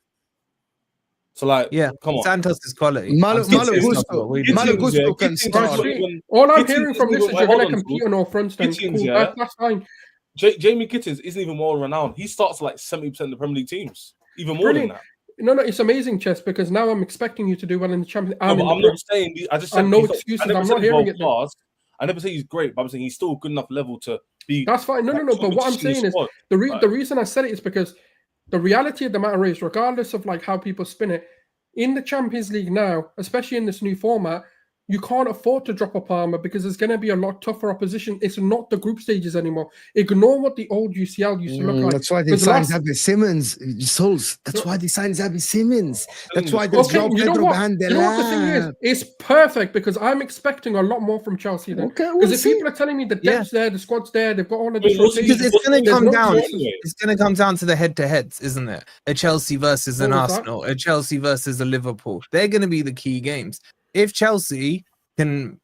So, like, yeah, come on. Santos is quality. Malo I'm still Gusto. pissed off about what we did. Malo Gusto can Gittins start. isn't even- All I'm Gittins hearing from isn't this is even- you're hold going to on, compete on all fronts. Then Gittins, cool. yeah. That's fine. Jamie Gittins isn't even more renowned. He starts like 70% of the Premier League teams, even more Brilliant. than that. No, it's amazing, Chess, because now I'm expecting you to do well in the Champions No, but I'm not saying. I just said And no he's not- excuses, I never I'm said not he's hearing it then. world-class. I never say he's great, but I'm saying he's still good enough level to be. That's fine. No. But what I'm saying is the reason I said it is because the reality of the matter is, regardless of like how people spin it, in the Champions League now, especially in this new format, You can't afford to drop a Palmer because it's going to be a lot tougher opposition. It's not the group stages anymore. Ignore what the old UCL used to look like. That's why they signed Xavi Simons. Sulz. That's why they signed Xavi Simons. That's why there's João you know Pedro what? behind the You know what the thing is? lab. It's perfect because I'm expecting a lot more from Chelsea then. Okay, Because we'll if see. people are telling me the depth's there, the squad's there, they've got all of this Because rotation. Because it's going to There's come no down. choices. It's going to come down to the head-to-heads, isn't it? A Chelsea versus an What was that? Arsenal, a Chelsea versus a Liverpool. They're going to be the key games. If Chelsea can,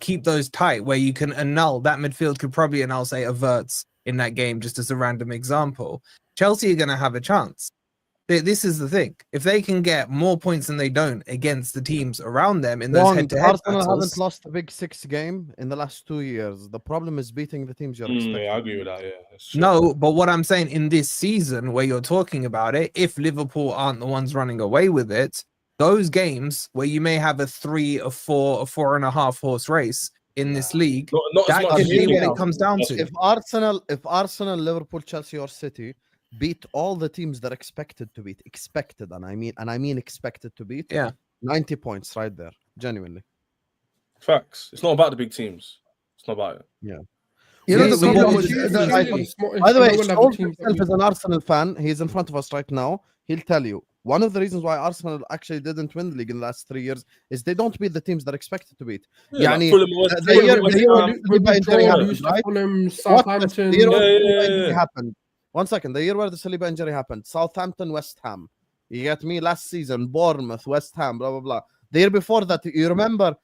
keep those tight, where you can annul that midfield, could probably annul, say, a Wirtz in that game, just as a random example. Chelsea are going to have a chance. This is the thing. If they can get more points than they don't against the teams around them in those head-to-head Arsenal battles, haven't lost a big 6 game in the last 2 years. The problem is beating the teams you're expecting. Yeah, I agree with that. Yeah, that's true. no, but what I'm saying in this season where you're talking about it, if Liverpool aren't the ones running away with it, those games where you may have a 3, a 4, a 4.5 horse race in this league, Not as that much could as be what you it comes down to. If Arsenal, Liverpool, Chelsea, or City beat all the teams they're expected to beat, and I mean expected to beat, 90 points right there, genuinely. Facts. It's not about the big teams. It's not about it. You know, Yeah, the so problem what with would By the way, Sulz Sulz himself is an Arsenal fan. He's in front of us right now. He'll tell you one of the reasons why Arsenal actually didn't win the league in the last 3 years is they don't beat the teams they're expected to beat. Like Yani, Fulham, West the Ham, year- West the year- Ham. Saliba injury happened, right? Fulham, What? Southampton. The year where the Yeah, Saliba yeah, injury yeah. happened. 1 second. The year where the Saliba injury happened, Southampton, West Ham. You get me? Last season, Bournemouth, West Ham, blah blah blah. The year before that, you remember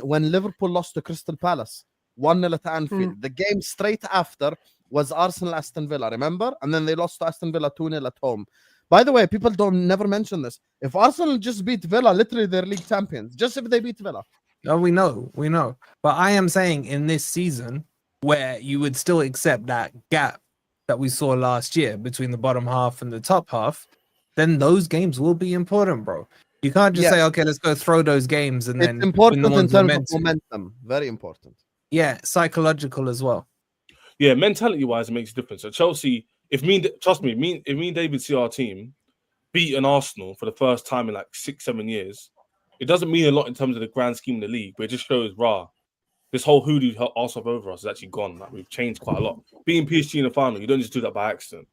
when Liverpool lost to Crystal Palace, 1-0 at Anfield. The game straight after was Arsenal Aston Villa. Remember? And then they lost to Aston Villa 2-0 at home. By the way, people don't never mention this. If Arsenal just beat Villa, literally they're league champions. Just if they beat Villa. Oh, we know. But I am saying in this season, where you would still accept that gap that we saw last year between the bottom half and the top half, then those games will be important, bro. You can't just say, okay, let's go throw those games and then It's important win the in ones terms we're of meant to. momentum. Very important. Yeah, psychological as well. Yeah, mentality-wise, it makes a difference. So Chelsea, if me and David see our team beat an Arsenal for the first time in like 6-7 years, it doesn't mean a lot in terms of the grand scheme of the league, but it just shows, this whole hoodoo arse up over us is actually gone. Like, we've changed quite a lot. Being PSG in the final, you don't just do that by accident.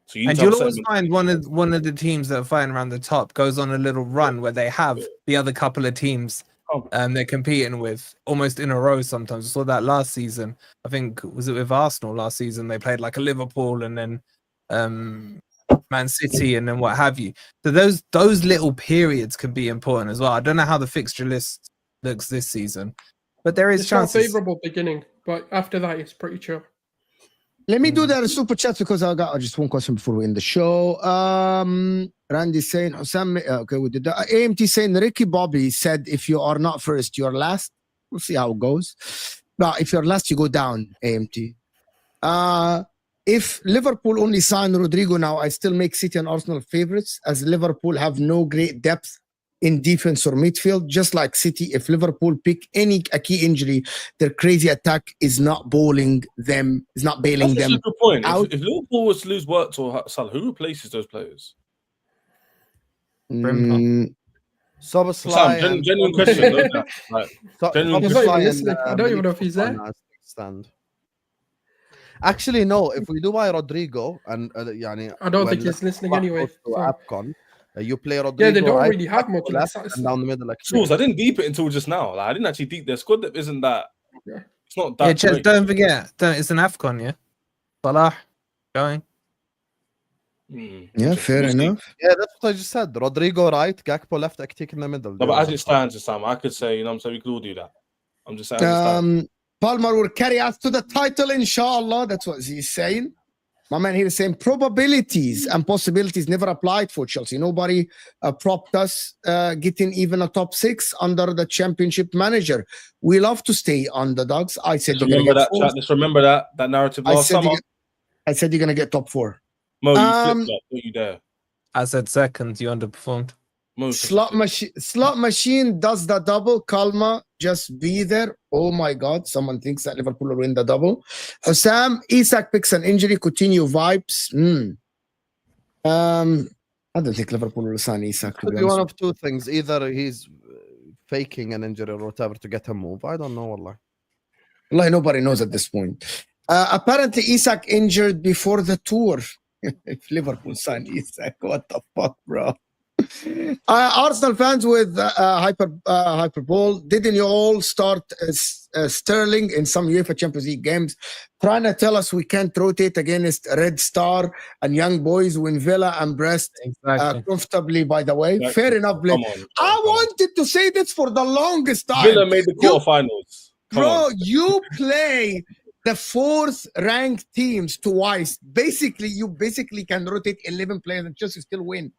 So you need And to you'll have always certain- find one of the teams that are fighting around the top goes on a little run where they have the other couple of teams they're competing with almost in a row sometimes. I saw that last season. I think, was it with Arsenal last season? They played like a Liverpool and then Man City and then what have you. So those little periods can be important as well. I don't know how the fixture list looks this season, but there is It's not a chances. favourable beginning, but after that, it's pretty chill. Let me do that in super chats because I got just one question before we end the show. Randy saying, Husam, okay, we did that. AMT saying Ricky Bobby said, if you are not first, you're last. We'll see how it goes. But if you're last, you go down, AMT. If Liverpool only sign Rodrigo now, I still make City and Arsenal favorites, as Liverpool have no great depth in defense or midfield. Just like City, if Liverpool pick a key injury, their crazy attack is not bailing them. That's a good point. out. If Liverpool was to lose Wirtz or Salah, who replaces those players? Soboslai. Genuine question. No doubt. Like, genuine He's not even listening. I don't even know if he's there. Stand. Actually, no. If we do buy Rodrigo and I don't think he's listening anyway. AFCON, you play Rodrigo. Yeah, they don't right, really have much left left, and down the middle. Like Sulz, I didn't deep it until just now. Like, I didn't actually deep their squad depth. Isn't that? Yeah. It's not Yeah, that. just great. don't forget. It's an AFCON, yeah. Salah going. Yeah, fair enough. Yeah, that's what I just said. Rodrigo right, Gakpo left, Ekitike in the middle. No, but as it stands, Sam, I could say, you know what I'm saying, we could all do that. I'm just saying. As it stands. Palmer will carry us to the title, inshallah. That's what he's saying. My man here is saying probabilities and possibilities never applied for Chelsea. Nobody propped us getting even a top 6 under the championship manager. We love to stay underdogs. I said you're Remember gonna that, get chat. Let's remember that narrative last summer. I said you're gonna get top 4. Mo, you flipped up. Don't you dare. I said second. You underperformed. Mo, Slot machine does the double. Kalma, just be there. Oh my God, someone thinks that Liverpool will win the double. Husam, Isak picks an injury. Coutinho vibes. I don't think Liverpool will sign Isak. Could be one of two things. Either he's faking an injury or whatever to get him moved. I don't know, wallah. Wallahi, nobody knows at this point. Apparently, Isak injured before the tour. If Liverpool signed Isak, what the fuck, bro? Arsenal fans with hyperbole, didn't you all start Sterling in some UEFA Champions League games, trying to tell us we can't rotate against Red Star and Young Boys win Villa and Brest comfortably, by the way? Exactly. Fair enough, Blake. I wanted to say this for the longest time. Villa made the quarterfinals. Bro, you play the fourth ranked teams twice. Basically, you can rotate 11 players and just still win.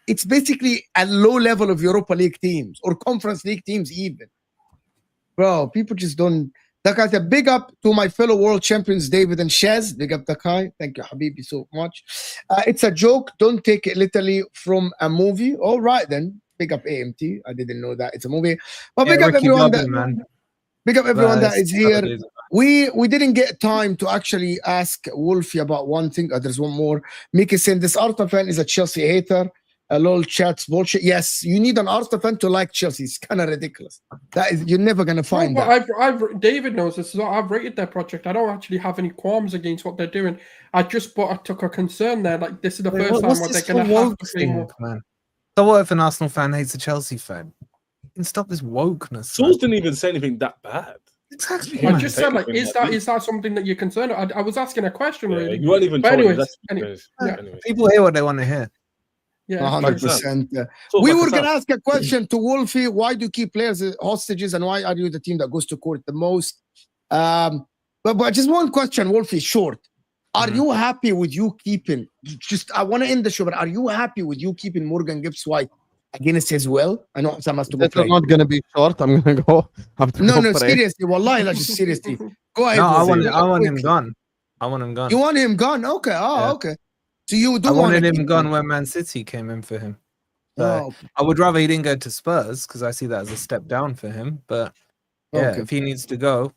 It's basically a low level of Europa League teams or Conference League teams even. Bro, people just don't. Dakai, a big up to my fellow world champions, David and Shez. Big up, Dakai. Thank you, Habibi, so much. It's a joke. Don't take it literally from a movie. All right, then. Big up AMT. I didn't know that. It's a movie. But big up everyone Big up everyone that is here. We didn't get time to actually ask Wolfie about one thing. There's one more. Mickey saying this Arsenal fan is a Chelsea hater. LOL chats bullshit. Yes, you need an Arsenal fan to like Chelsea. It's kind of ridiculous. That is, you're never gonna find that. David knows this. So I've rated their project. I don't actually have any qualms against what they're doing. I took a concern there. Like this is the first time where they're gonna have to play more. Man. So what if an Arsenal fan hates a Chelsea fan? You can stop this wokeness. Sulz didn't even say anything that bad. Exactly. I just said, like, is that something that you're concerned about? I was asking a question, really. You weren't even but told. anyways, People hear what they want to hear. Yeah, 100%. We were going to ask a question to Wolfie. Why do you keep players hostages and why are you the team that goes to court the most? But just one question, Wolfie, short. Are you happy with you keeping, I want to end the show, but are you happy with you keeping Morgan Gibbs-White against his will? I know Husam has to go play. It's not going to be short. I'm going to go. No, seriously. Wallahi, just seriously. Go ahead. No, I want him gone. I want him gone. You want him gone? Okay. Okay. So you do I want wanted him gone when Man City came in for him. So I would rather he didn't go to Spurs because I see that as a step down for him. But if he needs to go,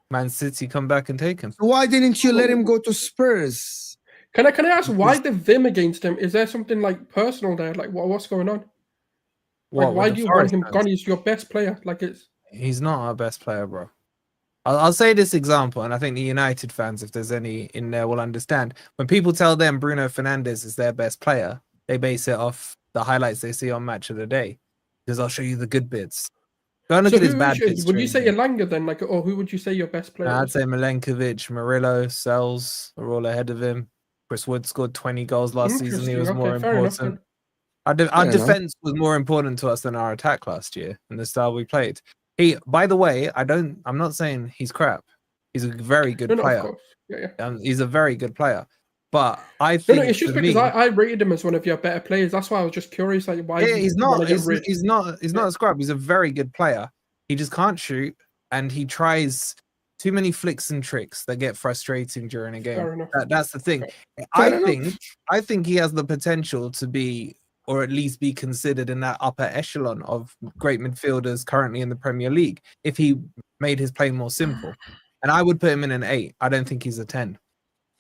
Man City come back and take him. So why didn't you let him go to Spurs? Can I ask why the vim against him? Is there something like personal there? Like what's going on? Like, why do you want him gone? He's your best player. He's not our best player, bro. I'll say this example, and I think the United fans, if there's any in there, will understand. When people tell them Bruno Fernandes is their best player, they base it off the highlights they see on Match of the Day. Because I'll show you the good bits. Go and look at his bad bits. Would you say Elanga then? Or who would you say your best player? I'd say Milenkovic, Murillo, Sulz are all ahead of him. Chris Wood scored 20 goals last season. He was more important. Our defense was more important to us than our attack last year and the style we played. By the way, I'm not saying he's crap. He's a very good player. He's a very good player. But I think it's just because I rated him as one of your better players. That's why I was just curious. Like, why? Yeah, he's not a scrub. He's a very good player. He just can't shoot, and he tries too many flicks and tricks that get frustrating during a game. That's the thing. I think he has the potential to be, or at least be considered in that upper echelon of great midfielders currently in the Premier League if he made his play more simple. And I would put him in an 8. I don't think he's a 10.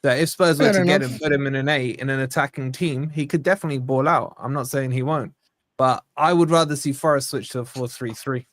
So if Spurs were to get him, put him in an 8 in an attacking team, he could definitely ball out. I'm not saying he won't. But I would rather see Forest switch to a 4-3-3.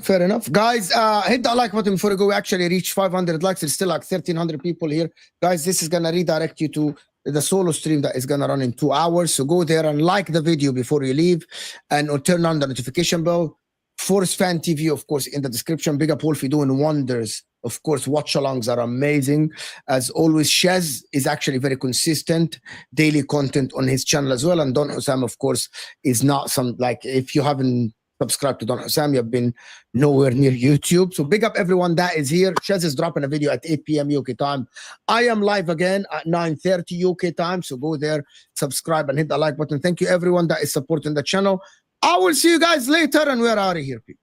Fair enough. Guys, hit that like button before we go. We actually reach 500 likes. There's still like 1,300 people here. Guys, this is going to redirect you to the solo stream that is going to run in 2 hours. So go there and like the video before you leave and turn on the notification bell. Forest Fan TV, of course, in the description. Big up Wolfie doing wonders. Of course, watch-alongs are amazing. As always, Shez is actually very consistent. Daily content on his channel as well. And Don Husam, of course, is not if you haven't subscribed to Don Husam, you've been nowhere near YouTube. So big up everyone that is here. Shez is dropping a video at 8 p.m. UK time. I am live again at 9:30 UK time. So go there, subscribe, and hit the like button. Thank you, everyone that is supporting the channel. I will see you guys later, and we're out of here, people.